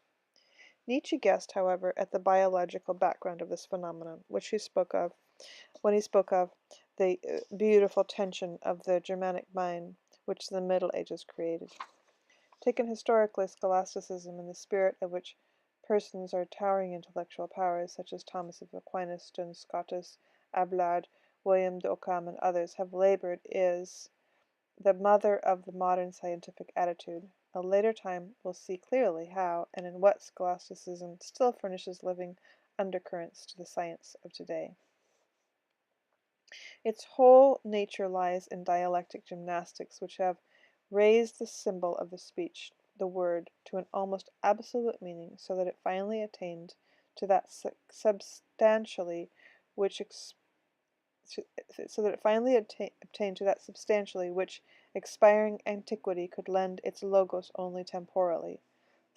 Nietzsche guessed, however, at the biological background of this phenomenon, which he spoke of when he spoke of the beautiful tension of the Germanic mind which the Middle Ages created. Taken historically, scholasticism, in the spirit of which persons of towering intellectual powers, such as Thomas of Aquinas, Duns Scotus, Abelard, William de Ockham, and others, have labored, is the mother of the modern scientific attitude. A later time will see clearly how and in what scholasticism still furnishes living undercurrents to the science of today. Its whole nature lies in dialectic gymnastics, which have raised the symbol of the speech, the word, to an almost absolute meaning, so that it finally attained to that substantially which obtained to that substantially which expiring antiquity could lend its logos only temporally,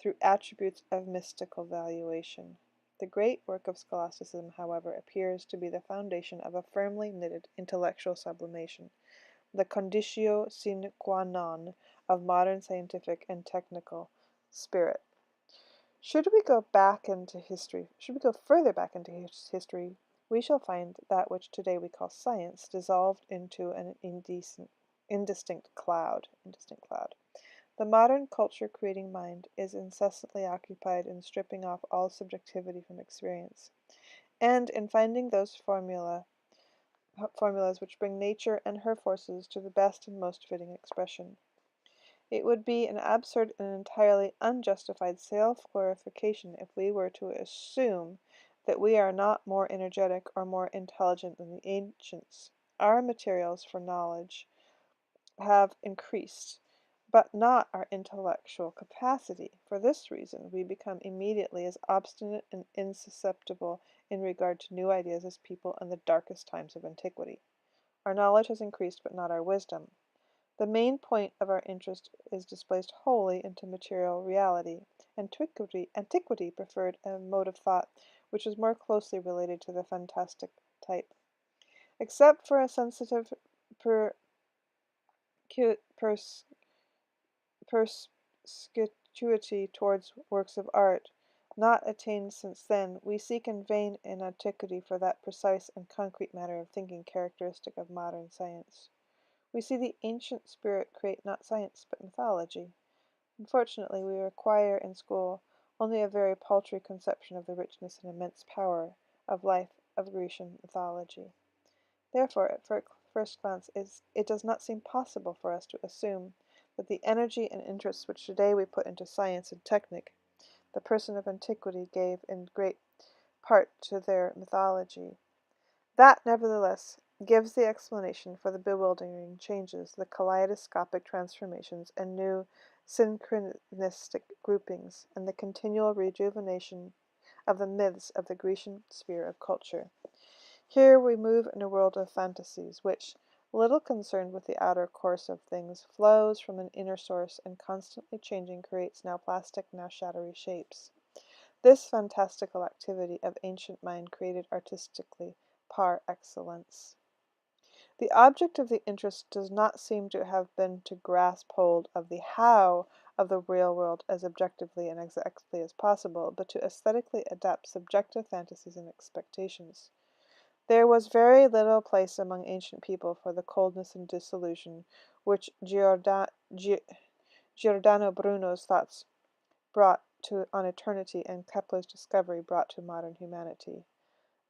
through attributes of mystical valuation. The great work of scholasticism, however, appears to be the foundation of a firmly knitted intellectual sublimation, the conditio sine qua non of modern scientific and technical spirit. Should we go further back into history, we shall find that which today we call science dissolved into an indistinct cloud. The modern culture-creating mind is incessantly occupied in stripping off all subjectivity from experience, and in finding those formulas which bring nature and her forces to the best and most fitting expression. It would be an absurd and entirely unjustified self-glorification if we were to assume that we are not more energetic or more intelligent than the ancients. Our materials for knowledge have increased, but not our intellectual capacity. For this reason, we become immediately as obstinate and insusceptible in regard to new ideas as people in the darkest times of antiquity. Our knowledge has increased, but not our wisdom. The main point of our interest is displaced wholly into material reality. Antiquity preferred a mode of thought which was more closely related to the fantastic type. Except for a sensitive perspicuity towards works of art, not attained since then, we seek in vain in antiquity for that precise and concrete matter of thinking characteristic of modern science. We see the ancient spirit create not science, but mythology. Unfortunately, we acquire in school only a very paltry conception of the richness and immense power of life of Grecian mythology. Therefore, at first glance, it does not seem possible for us to assume that the energy and interest which today we put into science and technique, the person of antiquity gave in great part to their mythology. That, nevertheless, gives the explanation for the bewildering changes, the kaleidoscopic transformations, and new synchronistic groupings, and the continual rejuvenation of the myths of the Grecian sphere of culture. Here we move in a world of fantasies, which, little concerned with the outer course of things, flows from an inner source, and constantly changing creates now plastic, now shadowy shapes. This fantastical activity of ancient mind created artistically par excellence. The object of the interest does not seem to have been to grasp hold of the how of the real world as objectively and exactly as possible, but to aesthetically adapt subjective fantasies and expectations. There was very little place among ancient people for the coldness and disillusion which Giordano Bruno's thoughts brought on eternity and Kepler's discovery brought to modern humanity.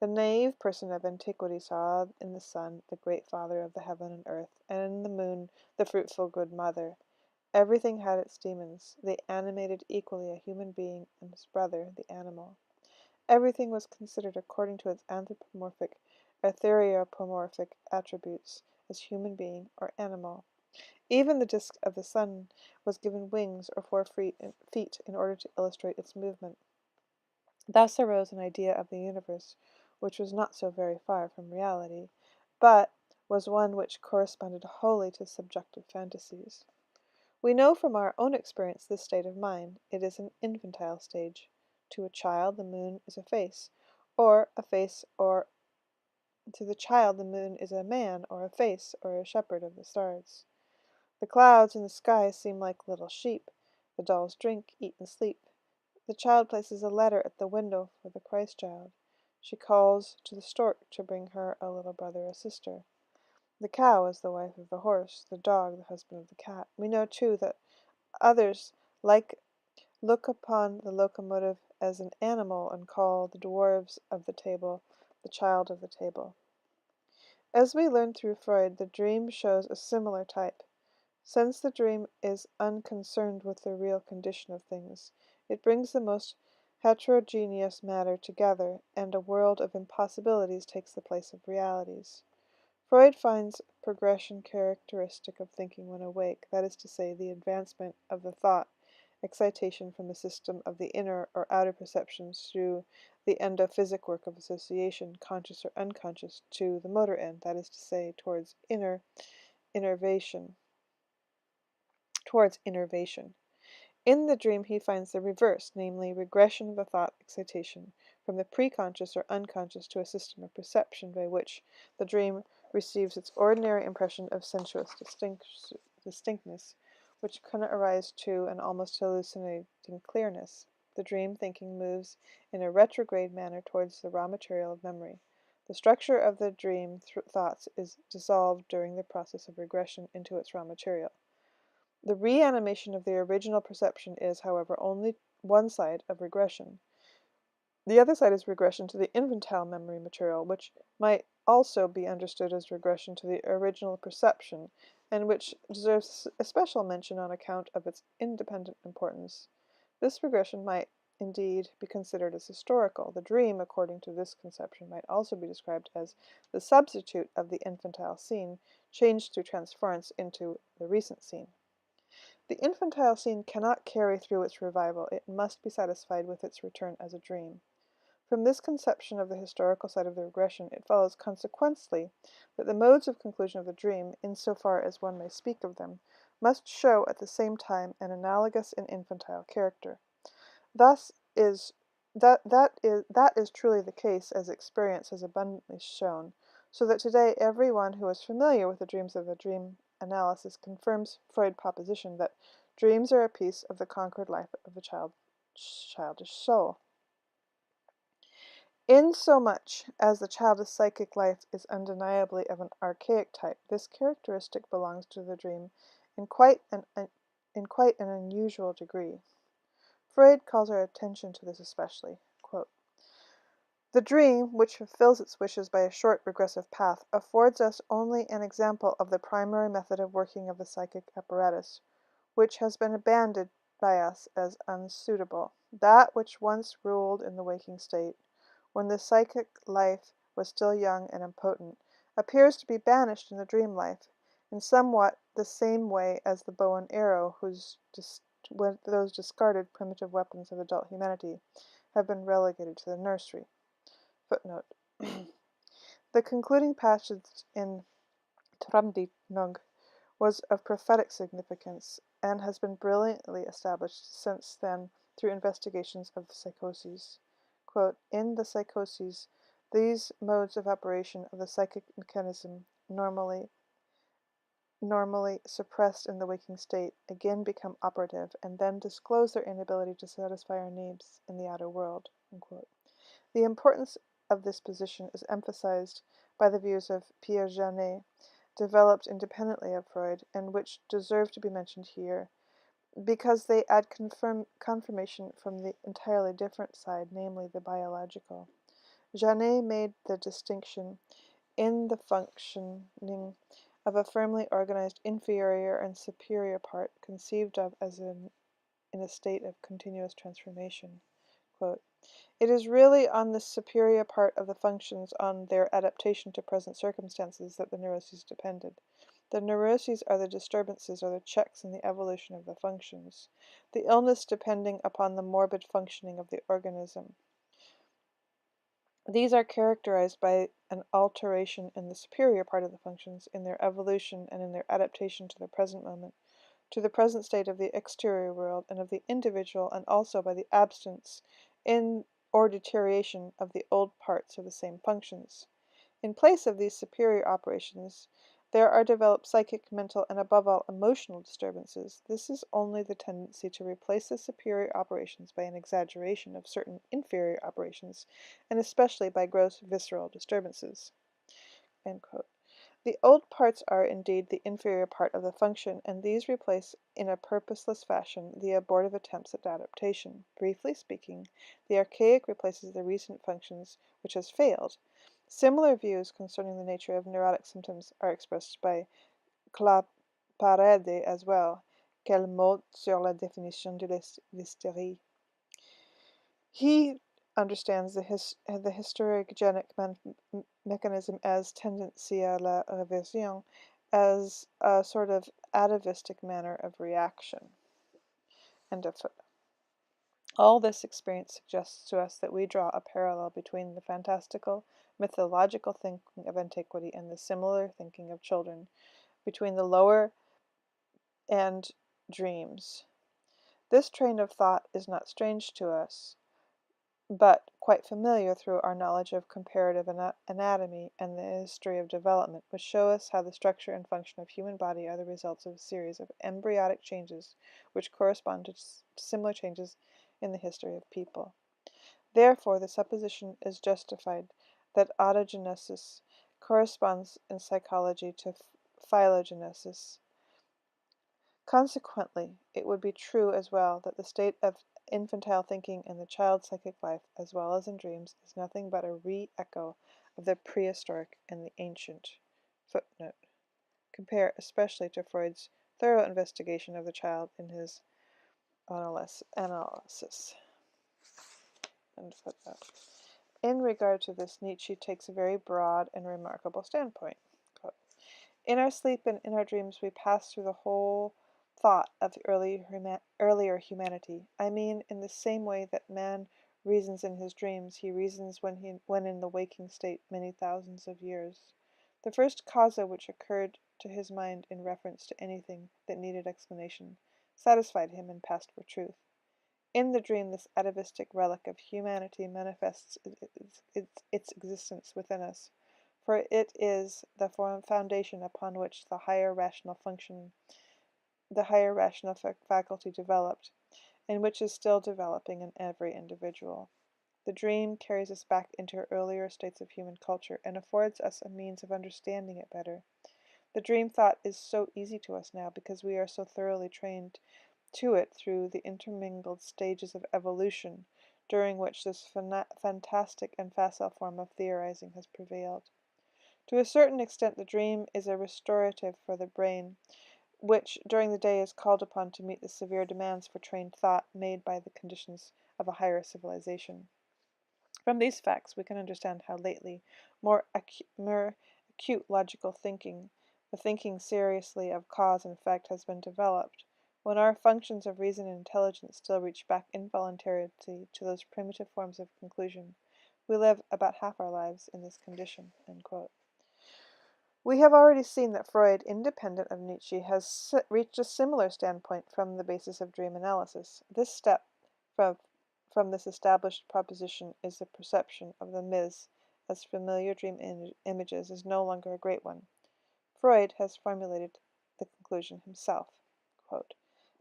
The naive person of antiquity saw in the sun the great father of the heaven and earth, and in the moon the fruitful good mother. Everything had its demons. They animated equally a human being and his brother, the animal. Everything was considered according to its anthropomorphic, ethereopomorphic attributes, as human being or animal. Even the disk of the sun was given wings or 4 feet in order to illustrate its movement. Thus arose an idea of the universe which was not so very far from reality, but was one which corresponded wholly to subjective fantasies. We know from our own experience this state of mind. It is an infantile stage. To a child, the moon is a face, or to the child the moon is a man, or a face, or a shepherd of the stars. The clouds in the sky seem like little sheep. The dolls drink, eat, and sleep. The child places a letter at the window for the Christ child. She calls to the stork to bring her a little brother or sister. The cow is the wife of the horse, the dog the husband of the cat. We know, too, that others look upon the locomotive as an animal and call the dwarves of the table the child of the table. As we learn through Freud, the dream shows a similar type. Since the dream is unconcerned with the real condition of things, it brings the most heterogeneous matter together, and a world of impossibilities takes the place of realities. Freud finds progression characteristic of thinking when awake, that is to say, the advancement of the thought, excitation from the system of the inner or outer perceptions through the endophysic work of association, conscious or unconscious, to the motor end, that is to say, towards innervation. In the dream he finds the reverse, namely regression of the thought excitation from the preconscious or unconscious to a system of perception by which the dream receives its ordinary impression of sensuous distinctness, which can arise to an almost hallucinating clearness. The dream thinking moves in a retrograde manner towards the raw material of memory. The structure of the dream thoughts is dissolved during the process of regression into its raw material. The reanimation of the original perception is, however, only one side of regression. The other side is regression to the infantile memory material, which might also be understood as regression to the original perception, and which deserves especial mention on account of its independent importance. This regression might indeed be considered as historical. The dream, according to this conception, might also be described as the substitute of the infantile scene, changed through transference into the recent scene. The infantile scene cannot carry through its revival. It must be satisfied with its return as a dream. From this conception of the historical side of the regression, it follows consequently that the modes of conclusion of the dream, in-so-far as one may speak of them, must show at the same time an analogous and infantile character. Thus that is truly the case, as experience has abundantly shown, so that today every one who is familiar with the dreams of a dream analysis confirms Freud's proposition that dreams are a piece of the conquered life of a childish soul. Insomuch as the childish psychic life is undeniably of an archaic type, this characteristic belongs to the dream in quite an unusual degree. Freud calls our attention to this especially. Quote, "The dream, which fulfills its wishes by a short regressive path, affords us only an example of the primary method of working of the psychic apparatus, which has been abandoned by us as unsuitable. That which once ruled in the waking state, when the psychic life was still young and impotent, appears to be banished in the dream life, in somewhat the same way as the bow and arrow, those discarded primitive weapons of adult humanity, have been relegated to the nursery." Footnote. The concluding passage in Tramditnog was of prophetic significance, and has been brilliantly established since then through investigations of the psychoses. Quote, "In the psychoses, these modes of operation of the psychic mechanism normally suppressed in the waking state, again become operative, and then disclose their inability to satisfy our needs in the outer world." Unquote. The importance of this position is emphasized by the views of Pierre Janet, developed independently of Freud, and which deserve to be mentioned here, because they add confirmation from the entirely different side, namely the biological. Janet made the distinction in the functioning of a firmly organized inferior and superior part, conceived of as in a state of continuous transformation. Quote, it is really on this superior part of the functions, on their adaptation to present circumstances, that the neuroses depended. The neuroses are the disturbances or the checks in the evolution of the functions, the illness depending upon the morbid functioning of the organism. These are characterized by an alteration in the superior part of the functions, in their evolution and in their adaptation to the present moment, to the present state of the exterior world and of the individual, and also by the absence in or deterioration of the old parts of the same functions. In place of these superior operations, there are developed psychic, mental, and above all emotional disturbances. This is only the tendency to replace the superior operations by an exaggeration of certain inferior operations, and especially by gross visceral disturbances. End quote. The old parts are indeed the inferior part of the function, and these replace in a purposeless fashion the abortive attempts at adaptation. Briefly speaking, the archaic replaces the recent functions which has failed. Similar views concerning the nature of neurotic symptoms are expressed by Claparède as well. Quel mot sur la définition de l'hystérie? He understands the hysterogenic mechanism as tendency à la réversion, as a sort of atavistic manner of reaction. End of footnote. All this experience suggests to us that we draw a parallel between the fantastical, mythological thinking of antiquity and the similar thinking of children, between the lower and dreams. This train of thought is not strange to us, but quite familiar through our knowledge of comparative anatomy and the history of development, which show us how the structure and function of human body are the results of a series of embryonic changes which correspond to similar changes in the history of people. Therefore, the supposition is justified that autogenesis corresponds in psychology to phylogenesis. Consequently, it would be true as well that the state of infantile thinking in the child's psychic life, as well as in dreams, is nothing but a re-echo of the prehistoric and the ancient. Footnote. Compare especially to Freud's thorough investigation of the child in his analysis. End footnote. In regard to this, Nietzsche takes a very broad and remarkable standpoint. Quote, in our sleep and in our dreams we pass through the whole thought of the earlier humanity. I mean, in the same way that man reasons in his dreams, he reasons when in the waking state many thousands of years. The first causa which occurred to his mind in reference to anything that needed explanation satisfied him and passed for truth. In the dream, this atavistic relic of humanity manifests its existence within us, for it is the foundation upon which the higher rational faculty developed, and which is still developing in every individual. The dream carries us back into earlier states of human culture and affords us a means of understanding it better. The dream thought is so easy to us now because we are so thoroughly trained to it through the intermingled stages of evolution during which this fantastic and facile form of theorizing has prevailed. To a certain extent, the dream is a restorative for the brain, which during the day is called upon to meet the severe demands for trained thought made by the conditions of a higher civilization. From these facts, we can understand how lately more acute logical thinking, the thinking seriously of cause and effect, has been developed, when our functions of reason and intelligence still reach back involuntarily to those primitive forms of conclusion. We live about half our lives in this condition. End quote. We have already seen that Freud, independent of Nietzsche, has reached a similar standpoint from the basis of dream analysis. This step from this established proposition is the perception of the myths as familiar dream images is no longer a great one. Freud has formulated the conclusion himself. Quote,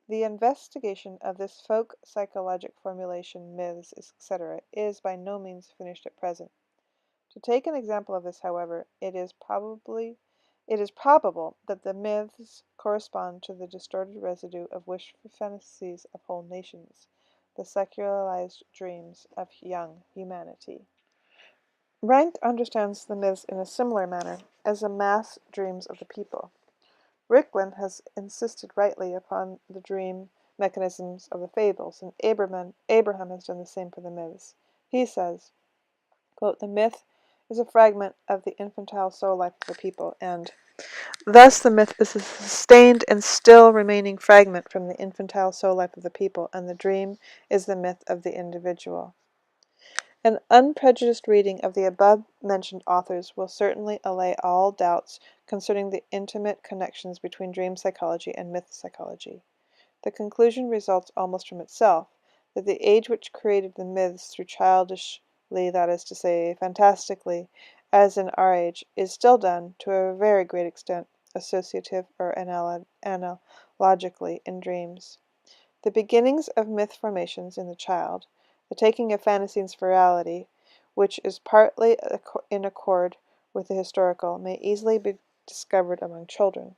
the investigation of this folk psychologic formulation, myths, etc., is by no means finished at present. To take an example of this, however, it is probable that the myths correspond to the distorted residue of wish fantasies of whole nations, the secularized dreams of young humanity. Rank understands the myths in a similar manner as the mass dreams of the people. Ricklin has insisted rightly upon the dream mechanisms of the fables, and Abraham has done the same for the myths. He says, quote, "The myth is a fragment of the infantile soul life of the people, and thus the myth is a sustained and still remaining fragment from the infantile soul life of the people, and the dream is the myth of the individual." An unprejudiced reading of the above-mentioned authors will certainly allay all doubts concerning the intimate connections between dream psychology and myth psychology. The conclusion results almost from itself, that the age which created the myths through childishly, that is to say, fantastically, as in our age, is still done, to a very great extent, associative or analogically in dreams. The beginnings of myth formations in the child, the taking of fantasies for reality, which is partly in accord with the historical, may easily be discovered among children.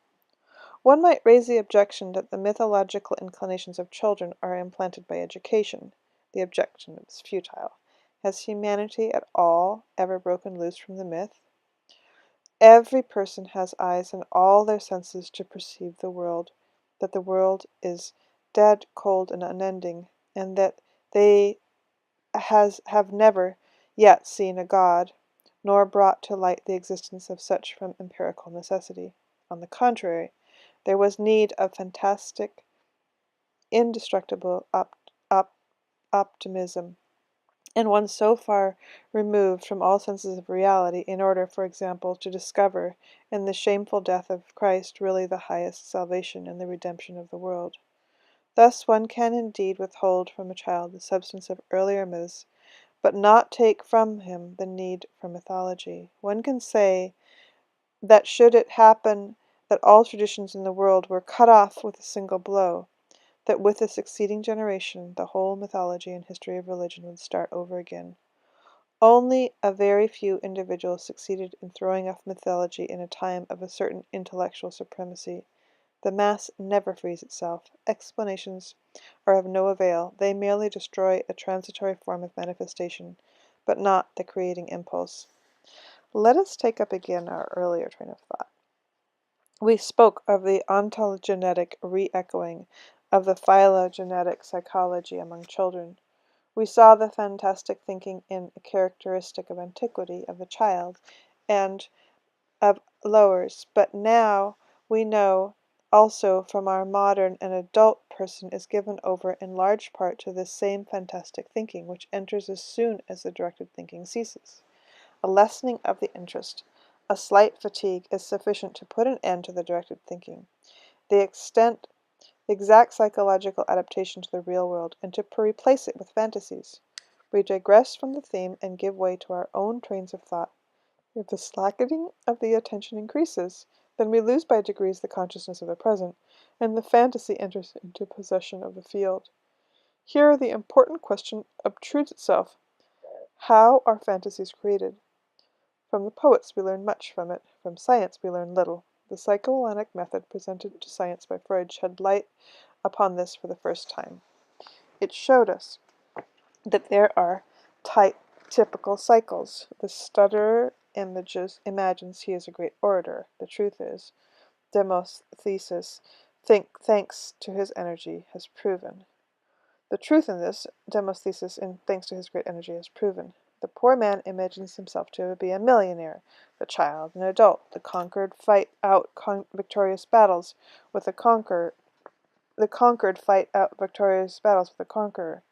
One might raise the objection that the mythological inclinations of children are implanted by education. The objection is futile. Has humanity at all ever broken loose from the myth? Every person has eyes and all their senses to perceive the world, that the world is dead, cold, and unending, and that they have never yet seen a God, nor brought to light the existence of such from empirical necessity. On the contrary, there was need of fantastic, indestructible optimism, and one so far removed from all senses of reality, in order, for example, to discover in the shameful death of Christ really the highest salvation and the redemption of the world. Thus one can indeed withhold from a child the substance of earlier myths, but not take from him the need for mythology. One can say that should it happen that all traditions in the world were cut off with a single blow, that with the succeeding generation the whole mythology and history of religion would start over again. Only a very few individuals succeeded in throwing off mythology in a time of a certain intellectual supremacy. The mass never frees itself. Explanations are of no avail. They merely destroy a transitory form of manifestation, but not the creating impulse. Let us take up again our earlier train of thought. We spoke of the ontogenetic re-echoing of the phylogenetic psychology among children. We saw the fantastic thinking in a characteristic of antiquity of the child and of lowers, but now we know also from our modern an adult person is given over in large part to this same fantastic thinking, which enters as soon as the directed thinking ceases. A lessening of the interest, a slight fatigue, is sufficient to put an end to the directed thinking. The exact psychological adaptation to the real world, and to replace it with fantasies. We digress from the theme and give way to our own trains of thought. If the slackening of the attention increases, then we lose by degrees the consciousness of the present, and the fantasy enters into possession of the field. Here the important question obtrudes itself. How are fantasies created? From the poets we learn much from it. From science we learn little. The psychoanalytic method presented to science by Freud shed light upon this for the first time. It showed us that there are typical cycles. The stutterer imagines he is a great orator. The truth is, Demosthenes, thanks to his energy, has proven. The truth in this, Demosthenes, thanks to his great energy, has proven. The poor man imagines himself to be a millionaire, the child an adult. The conquered fight out victorious battles with the conqueror. The conquered fight out victorious battles with the conqueror.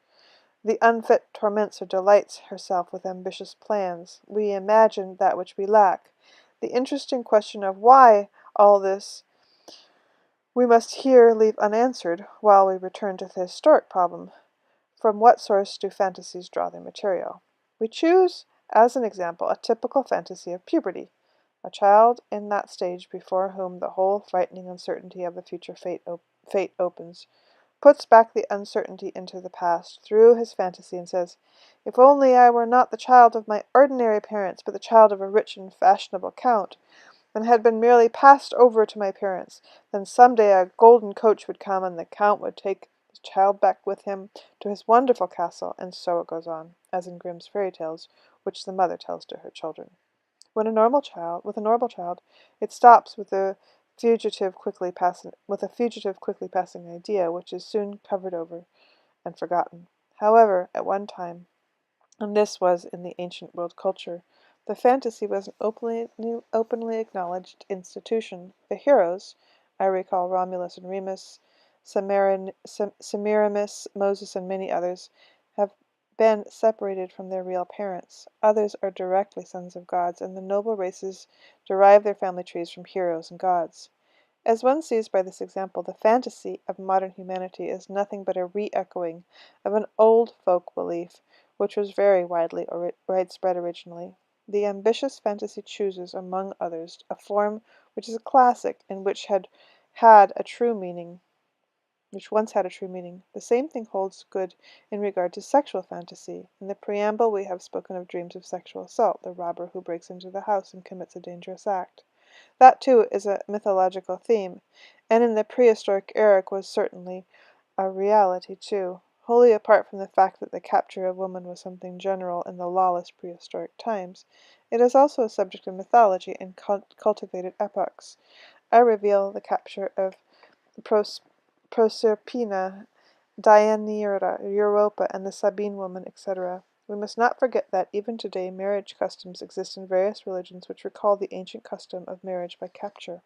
The unfit torments or delights herself with ambitious plans. We imagine that which we lack. The interesting question of why all this we must here leave unanswered while we return to the historic problem. From what source do fantasies draw their material? We choose, as an example, a typical fantasy of puberty. A child in that stage before whom the whole frightening uncertainty of the future fate opens, puts back the uncertainty into the past through his fantasy and says, "If only I were not the child of my ordinary parents, but the child of a rich and fashionable count, and had been merely passed over to my parents, then some day a golden coach would come, and the count would take the child back with him to his wonderful castle," and so it goes on, as in Grimm's fairy tales, which the mother tells to her children. With a normal child, it stops with the with a fugitive quickly passing idea, which is soon covered over and forgotten. However, at one time, and this was in the ancient world culture, the fantasy was an openly acknowledged institution. The heroes, I recall Romulus and Remus, Semiramis, Moses, and many others, have been separated from their real parents. Others are directly sons of gods, and the noble races derive their family trees from heroes and gods. As one sees by this example, the fantasy of modern humanity is nothing but a re-echoing of an old folk belief, which was very widespread originally. The ambitious fantasy chooses, among others, a form which is a classic and which once had a true meaning. The same thing holds good in regard to sexual fantasy. In the preamble we have spoken of dreams of sexual assault, the robber who breaks into the house and commits a dangerous act. That, too, is a mythological theme, and in the prehistoric era was certainly a reality, too. Wholly apart from the fact that the capture of woman was something general in the lawless prehistoric times, it is also a subject of mythology in cultivated epochs. I reveal the capture of Proserpina, Deianira, Europa, and the Sabine woman, etc. We must not forget that, even today, marriage customs exist in various religions which recall the ancient custom of marriage by capture.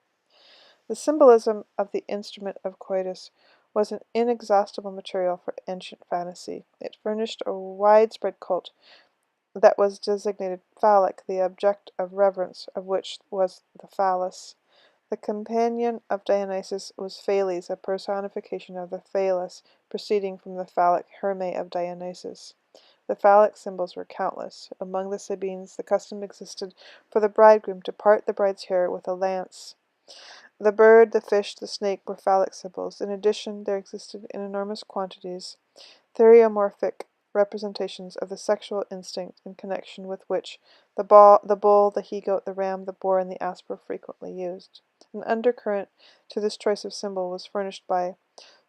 The symbolism of the instrument of coitus was an inexhaustible material for ancient fantasy. It furnished a widespread cult that was designated phallic, the object of reverence of which was the phallus. The companion of Dionysus was Phalles, a personification of the phallus proceeding from the phallic Herme of Dionysus. The phallic symbols were countless. Among the Sabines, the custom existed for the bridegroom to part the bride's hair with a lance. The bird, the fish, the snake were phallic symbols. In addition, there existed in enormous quantities theriomorphic representations of the sexual instinct in connection with which the bull, the he-goat, the ram, the boar, and the ass were frequently used. An undercurrent to this choice of symbol was furnished by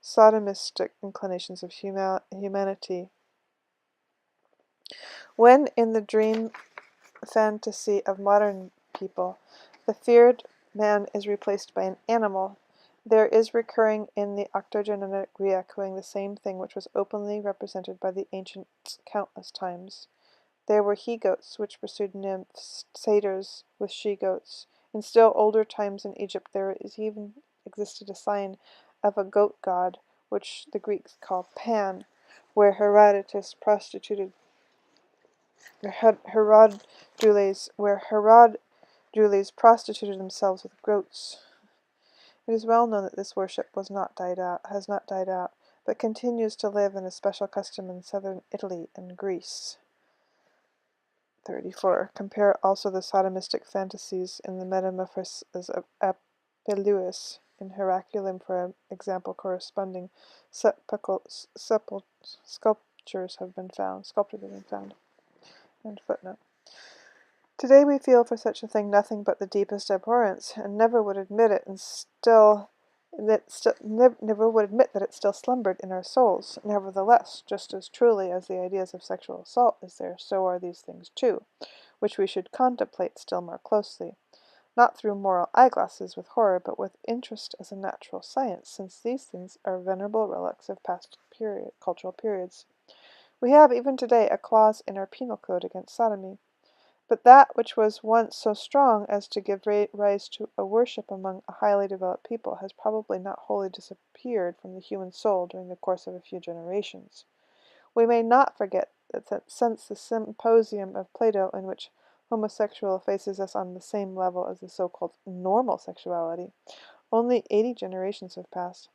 sodomistic inclinations of humanity. When, in the dream fantasy of modern people, the feared man is replaced by an animal, there is recurring in the octogenetic re-echoing the same thing which was openly represented by the ancients countless times. There were he-goats which pursued nymphs, satyrs with she-goats. In still older times in Egypt there even existed a sign of a goat god, which the Greeks call Pan, where Herodotus prostituted prostituted themselves with goats. It is well known that this worship has not died out, but continues to live in a special custom in southern Italy and Greece. 34. Compare also the sodomistic fantasies in the Metamorphoses of Apuleius in Herculum for example. Corresponding sculptures have been found. And footnote. Today we feel for such a thing nothing but the deepest abhorrence, and never would admit that it still slumbered in our souls. Nevertheless, just as truly as the ideas of sexual assault is there, so are these things too, which we should contemplate still more closely, not through moral eyeglasses with horror, but with interest as a natural science, since these things are venerable relics of past cultural periods. We have even today a clause in our penal code against sodomy. But that which was once so strong as to give rise to a worship among a highly developed people has probably not wholly disappeared from the human soul during the course of a few generations. We may not forget that since the Symposium of Plato, in which homosexual faces us on the same level as the so-called normal sexuality, only 80 generations have passed.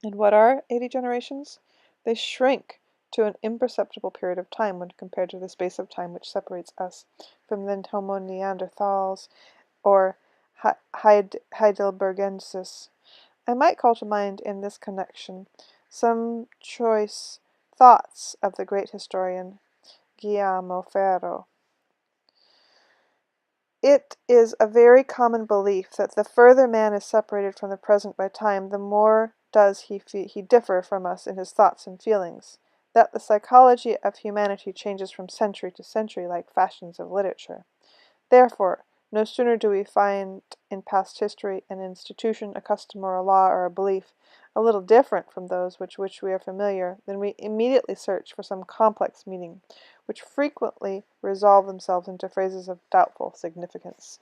And what are 80 generations? They shrink to an imperceptible period of time when compared to the space of time which separates us from the Homo neanderthals or heidelbergensis. I might call to mind in this connection some choice thoughts of the great historian Guillermo Ferro. It is a very common belief that the further man is separated from the present by time, the more does he differ from us in his thoughts and feelings, that the psychology of humanity changes from century to century like fashions of literature. Therefore, No sooner do we find in past history an institution, a custom, or a law, or a belief a little different from those with which we are familiar, than we immediately search for some complex meaning, which frequently resolve themselves into phrases of doubtful significance.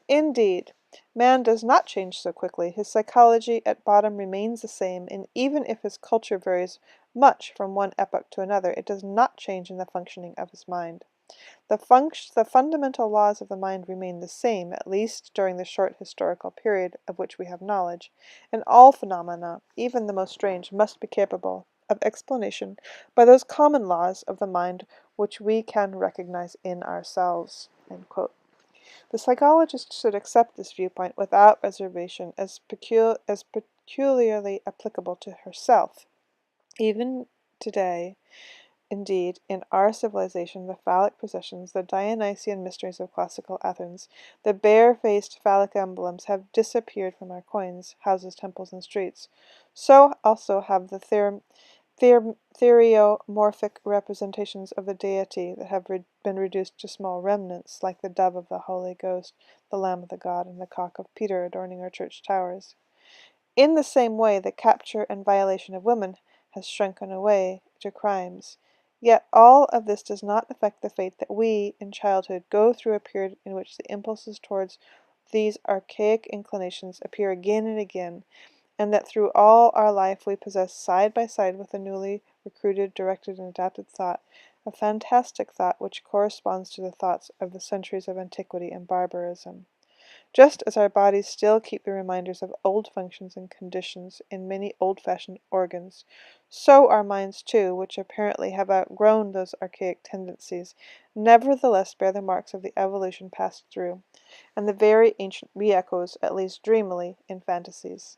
Indeed, man does not change so quickly. His psychology at bottom remains the same, and even if his culture varies much from one epoch to another, it does not change in the functioning of his mind. The fundamental laws of the mind remain the same, at least during the short historical period of which we have knowledge, and all phenomena, even the most strange, must be capable of explanation by those common laws of the mind which we can recognize in ourselves." End quote. The psychologist should accept this viewpoint without reservation as peculiarly applicable to herself. Even today, indeed, in our civilization, the phallic processions, the Dionysian mysteries of classical Athens, the bare-faced phallic emblems have disappeared from our coins, houses, temples, and streets. So also have the theriomorphic representations of the deity that have been reduced to small remnants, like the dove of the Holy Ghost, the lamb of the God, and the cock of Peter adorning our church towers. In the same way, the capture and violation of women has shrunken away to crimes. Yet all of this does not affect the fate that we, in childhood, go through a period in which the impulses towards these archaic inclinations appear again and again, and that through all our life we possess side by side with the newly recruited, directed, and adapted thought, a fantastic thought which corresponds to the thoughts of the centuries of antiquity and barbarism. Just as our bodies still keep the reminders of old functions and conditions in many old-fashioned organs, so our minds too, which apparently have outgrown those archaic tendencies, nevertheless bear the marks of the evolution passed through, and the very ancient re-echoes, at least dreamily, in fantasies.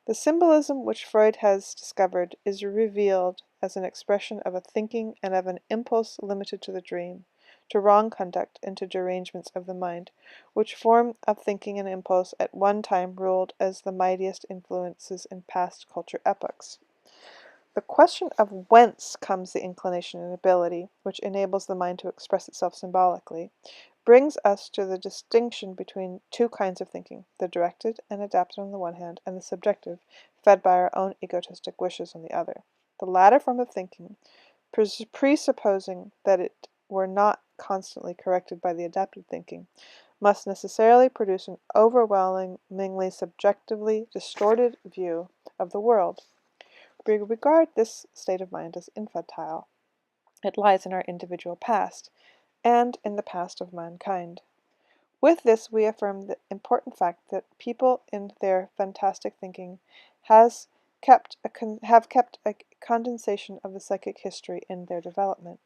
The symbolism which Freud has discovered is revealed as an expression of a thinking and of an impulse limited to the dream, to wrong conduct, and to derangements of the mind, which form of thinking and impulse at one time ruled as the mightiest influences in past culture epochs. The question of whence comes the inclination and ability, which enables the mind to express itself symbolically, brings us to the distinction between two kinds of thinking, the directed and adapted on the one hand, and the subjective, fed by our own egotistic wishes on the other. The latter form of thinking, presupposing that it were not constantly corrected by the adapted thinking, must necessarily produce an overwhelmingly subjectively distorted view of the world. We regard this state of mind as infantile. It lies in our individual past, and in the past of mankind. With this we affirm the important fact that people in their fantastic thinking have kept a condensation of the psychic history in their development.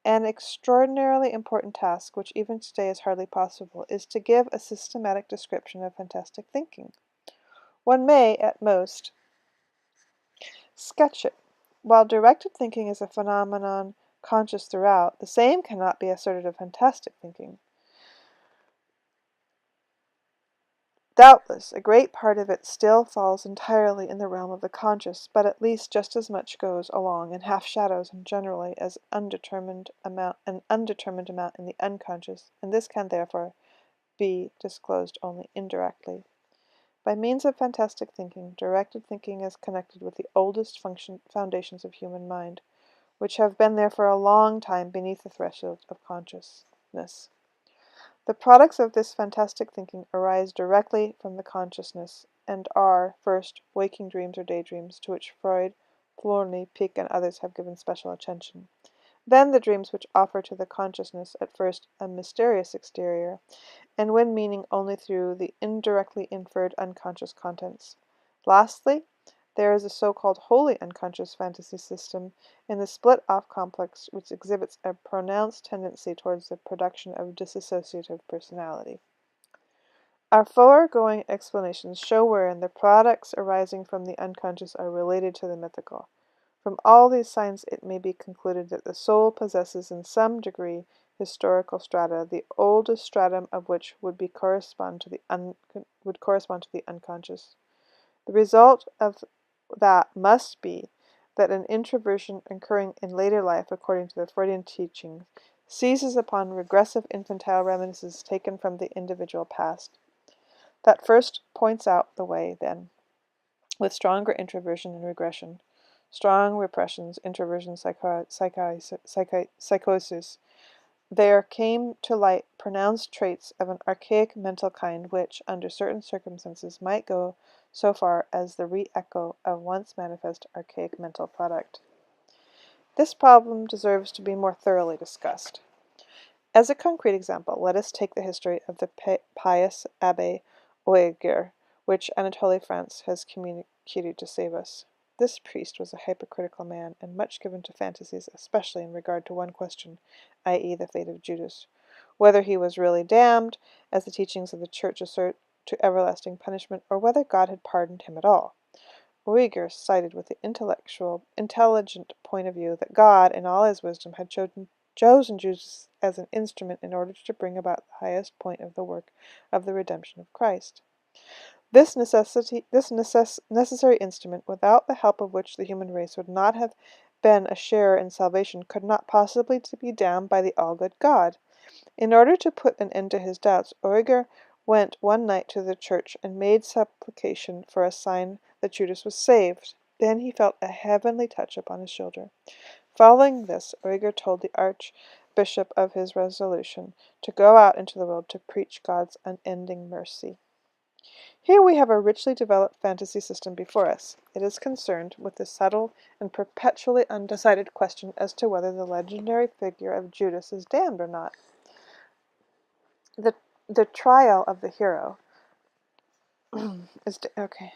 An extraordinarily important task, which even today is hardly possible, is to give a systematic description of fantastic thinking. One may, at most, sketch it. While directed thinking is a phenomenon conscious throughout, the same cannot be asserted of fantastic thinking. Doubtless, a great part of it still falls entirely in the realm of the conscious, but at least just as much goes along in half-shadows and generally as an undetermined amount in the unconscious, and this can therefore be disclosed only indirectly. By means of fantastic thinking, directed thinking is connected with the oldest foundations of human mind, which have been there for a long time beneath the threshold of consciousness. The products of this fantastic thinking arise directly from the consciousness, and are, first, waking dreams or daydreams, to which Freud, Flournoy, Pick, and others have given special attention. Then the dreams which offer to the consciousness, at first, a mysterious exterior, and win meaning only through the indirectly inferred unconscious contents. Lastly, there is a so-called wholly unconscious fantasy system in the split-off complex which exhibits a pronounced tendency towards the production of dissociative personality. Our foregoing explanations show wherein the products arising from the unconscious are related to the mythical. From all these signs it may be concluded that the soul possesses in some degree historical strata, the oldest stratum of which would correspond to the unconscious. The result of that must be that an introversion occurring in later life, according to the Freudian teaching, seizes upon regressive infantile reminiscences taken from the individual past. That first points out the way, then, with stronger introversion and regression, strong repressions, introversion, psychosis, there came to light pronounced traits of an archaic mental kind which, under certain circumstances, might go so far as the re-echo of once manifest archaic mental product. This problem deserves to be more thoroughly discussed. As a concrete example, let us take the history of the pious Abbé Ogier, which Anatole France has communicated to save us. This priest was a hypercritical man, and much given to fantasies, especially in regard to one question, i.e. the fate of Judas, whether he was really damned, as the teachings of the Church assert, to everlasting punishment, or whether God had pardoned him at all. Ogier sided with the intelligent point of view that God, in all his wisdom, had chosen Judas as an instrument in order to bring about the highest point of the work of the redemption of Christ. This necessary instrument, without the help of which the human race would not have been a sharer in salvation, could not possibly be damned by the all-good God. In order to put an end to his doubts, Ogier went one night to the church and made supplication for a sign that Judas was saved. Then he felt a heavenly touch upon his shoulder. Following this, Ogier told the archbishop of his resolution to go out into the world to preach God's unending mercy. Here we have a richly developed fantasy system before us. It is concerned with the subtle and perpetually undecided question as to whether the legendary figure of Judas is damned or not. The trial of the hero is okay.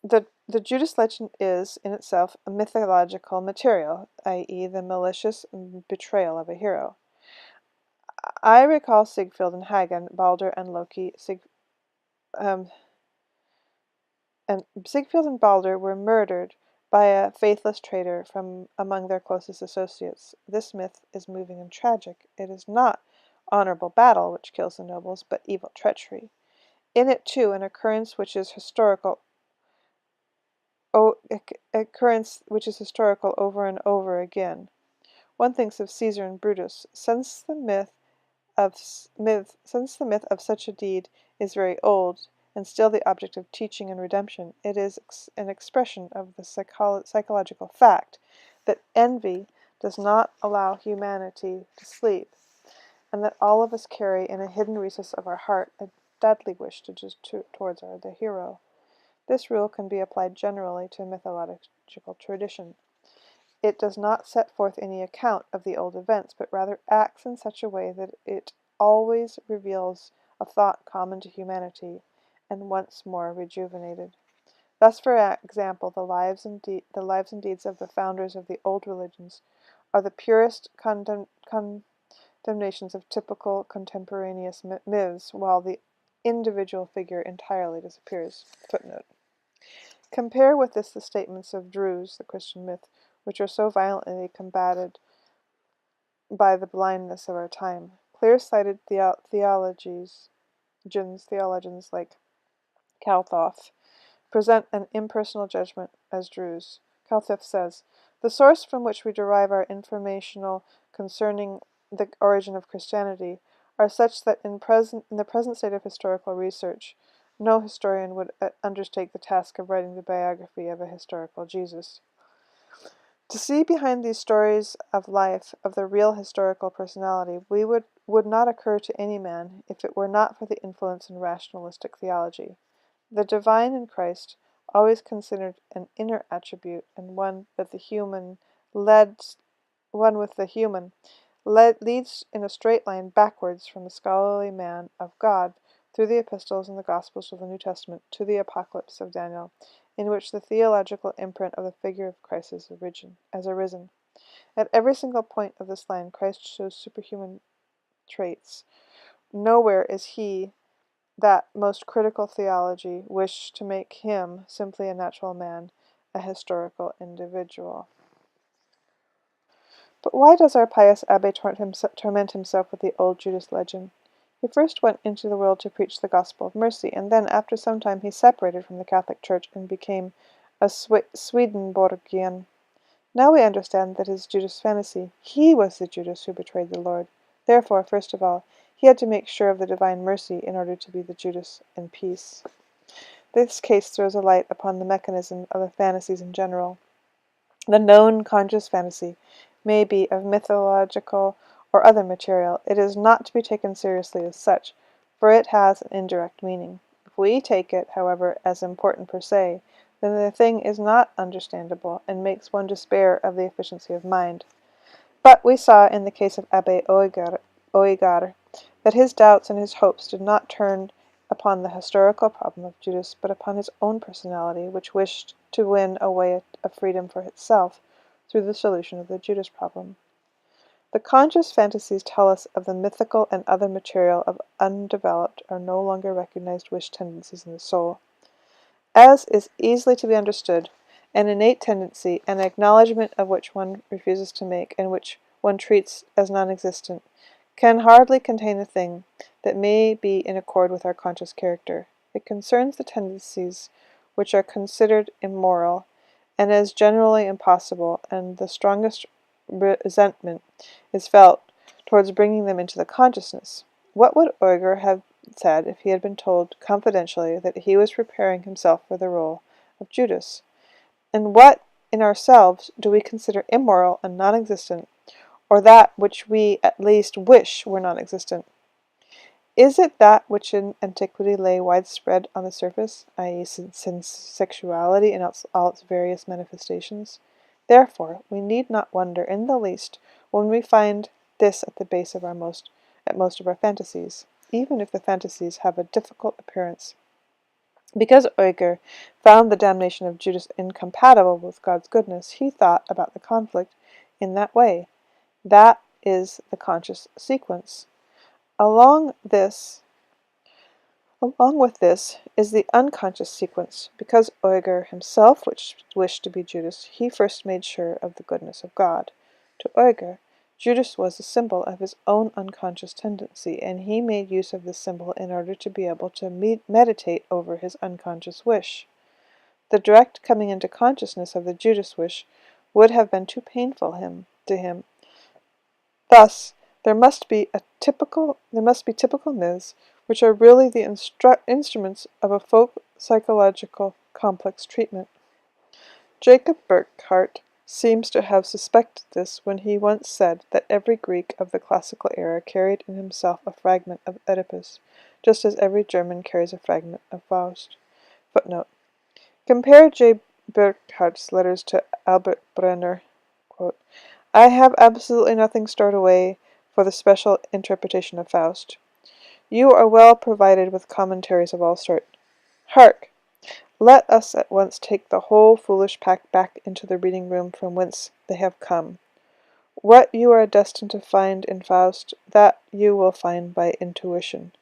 The Judas legend is, in itself, a mythological material, i.e. the malicious betrayal of a hero. I recall Sigfrid and Hagen, Balder and Loki. Sigfrid and Balder were murdered by a faithless traitor from among their closest associates. This myth is moving and tragic. It is not honorable battle which kills the nobles, but evil treachery. In it, too, an occurrence which is historical over and over again. One thinks of Caesar and Brutus. Since the myth of such a deed is very old, and still the object of teaching and redemption, it is an expression of the psychological fact that envy does not allow humanity to sleep, and that all of us carry in a hidden recess of our heart a deadly wish towards the hero. This rule can be applied generally to mythological tradition. It does not set forth any account of the old events, but rather acts in such a way that it always reveals a thought common to humanity, and once more rejuvenated. Thus, for example, the lives and deeds of the founders of the old religions are the purest condemnations of typical contemporaneous myths, while the individual figure entirely disappears. Footnote. Compare with this the statements of Druze, the Christian myth, which are so violently combated by the blindness of our time. Clear-sighted theologians like Calthoff present an impersonal judgment as Druze. Calthoff says, "The source from which we derive our information concerning the origin of Christianity are such that in the present state of historical research, no historian would undertake the task of writing the biography of a historical Jesus. To see behind these stories of life of the real historical personality would not occur to any man if it were not for the influence in rationalistic theology. The divine in Christ, always considered an inner attribute and one with the human, leads in a straight line backwards from the scholarly man of God through the epistles and the Gospels of the New Testament to the Apocalypse of Daniel, in which the theological imprint of the figure of Christ has arisen. At every single point of this line, Christ shows superhuman traits. Nowhere is he that most critical theology wished to make him simply a natural man, a historical individual." But why does our pious Abbé torment himself with the old Judas legend? He first went into the world to preach the gospel of mercy, and then, after some time, he separated from the Catholic Church and became a Swedenborgian. Now we understand that his Judas fantasy, he was the Judas who betrayed the Lord. Therefore, first of all, he had to make sure of the divine mercy in order to be the Judas in peace. This case throws a light upon the mechanism of the fantasies in general. The known conscious fantasy may be of mythological or other material. It is not to be taken seriously as such, for it has an indirect meaning. If we take it, however, as important per se, then the thing is not understandable, and makes one despair of the efficiency of mind. But we saw in the case of Abbe Oigar that his doubts and his hopes did not turn upon the historical problem of Judas, but upon his own personality, which wished to win a way of freedom for itself through the solution of the Judas problem. The conscious fantasies tell us of the mythical and other material of undeveloped or no longer recognized wish tendencies in the soul. As is easily to be understood, an innate tendency, an acknowledgment of which one refuses to make, and which one treats as non-existent, can hardly contain a thing that may be in accord with our conscious character. It concerns the tendencies which are considered immoral, and as generally impossible, and the strongest resentment is felt towards bringing them into the consciousness. What would Uyghur have said if he had been told confidentially that he was preparing himself for the role of Judas? And what in ourselves do we consider immoral and non-existent, or that which we at least wish were non-existent? Is it that which in antiquity lay widespread on the surface, i.e., sexuality in all its various manifestations? Therefore, we need not wonder in the least when we find this at the base of most of our fantasies, even if the fantasies have a difficult appearance. Because Uyghur found the damnation of Judas incompatible with God's goodness, he thought about the conflict in that way. That is the conscious sequence. Along with this is the unconscious sequence. Because Uyghur himself wished to be Judas, he first made sure of the goodness of God. To Uyghur, Judas was a symbol of his own unconscious tendency, and he made use of this symbol in order to be able to meditate over his unconscious wish. The direct coming into consciousness of the Judas wish would have been too painful to him. Thus, there must be typical myths, which are really the instruments of a folk psychological complex treatment. Jacob Burckhardt seems to have suspected this when he once said that every Greek of the classical era carried in himself a fragment of Oedipus, just as every German carries a fragment of Faust. Footnote. Compare J. Burckhardt's letters to Albert Brenner. Quote, I have absolutely nothing stored away for the special interpretation of Faust. You are well provided with commentaries of all sorts. Hark! Let us at once take the whole foolish pack back into the reading room from whence they have come. What you are destined to find in Faust, that you will find by intuition.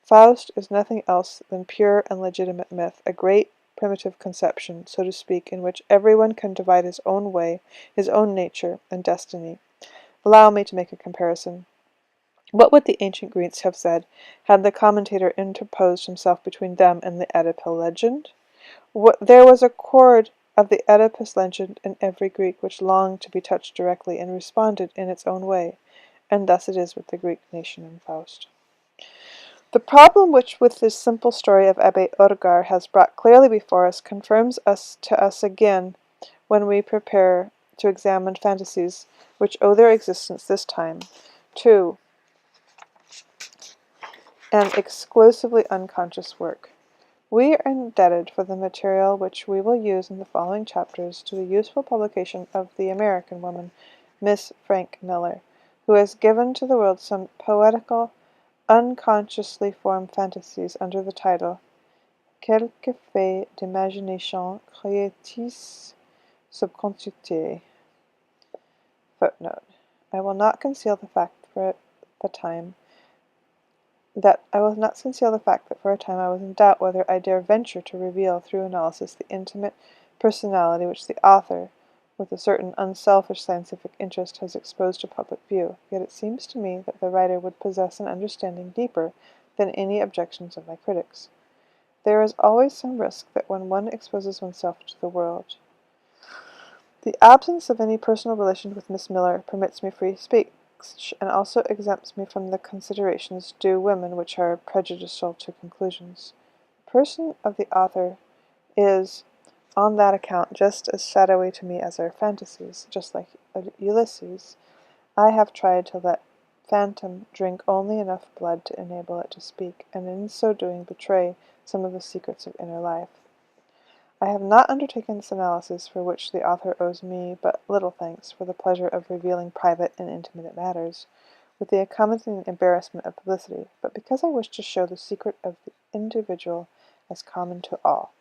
Faust is nothing else than pure and legitimate myth, a great primitive conception, so to speak, in which everyone can divide his own way, his own nature, and destiny. Allow me to make a comparison. What would the ancient Greeks have said had the commentator interposed himself between them and the Oedipal legend? There was a chord of the Oedipus legend in every Greek which longed to be touched directly and responded in its own way, and thus it is with the Greek nation in Faust. The problem which with this simple story of Abbe Urgar has brought clearly before us confirms to us again when we prepare to examine fantasies which owe their existence this time to an exclusively unconscious work. We are indebted for the material which we will use in the following chapters to the useful publication of the American woman, Miss Frank Miller, who has given to the world some poetical, unconsciously formed fantasies under the title Quelques faits d'imagination créatrice subconsciente. Footnote. I will not conceal the fact that for a time I was in doubt whether I dare venture to reveal through analysis the intimate personality which the author, with a certain unselfish scientific interest, has exposed to public view. Yet it seems to me that the writer would possess an understanding deeper than any objections of my critics. There is always some risk that when one exposes oneself to the world, The absence of any personal relation with Miss Miller permits me free speech, and also exempts me from the considerations due women which are prejudicial to conclusions. The person of the author is, on that account, just as shadowy to me as our fantasies, just like Ulysses. I have tried to let Phantom drink only enough blood to enable it to speak, and in so doing betray some of the secrets of inner life. I have not undertaken this analysis, for which the author owes me but little thanks, for the pleasure of revealing private and intimate matters, with the accompanying embarrassment of publicity, but because I wish to show the secret of the individual as common to all.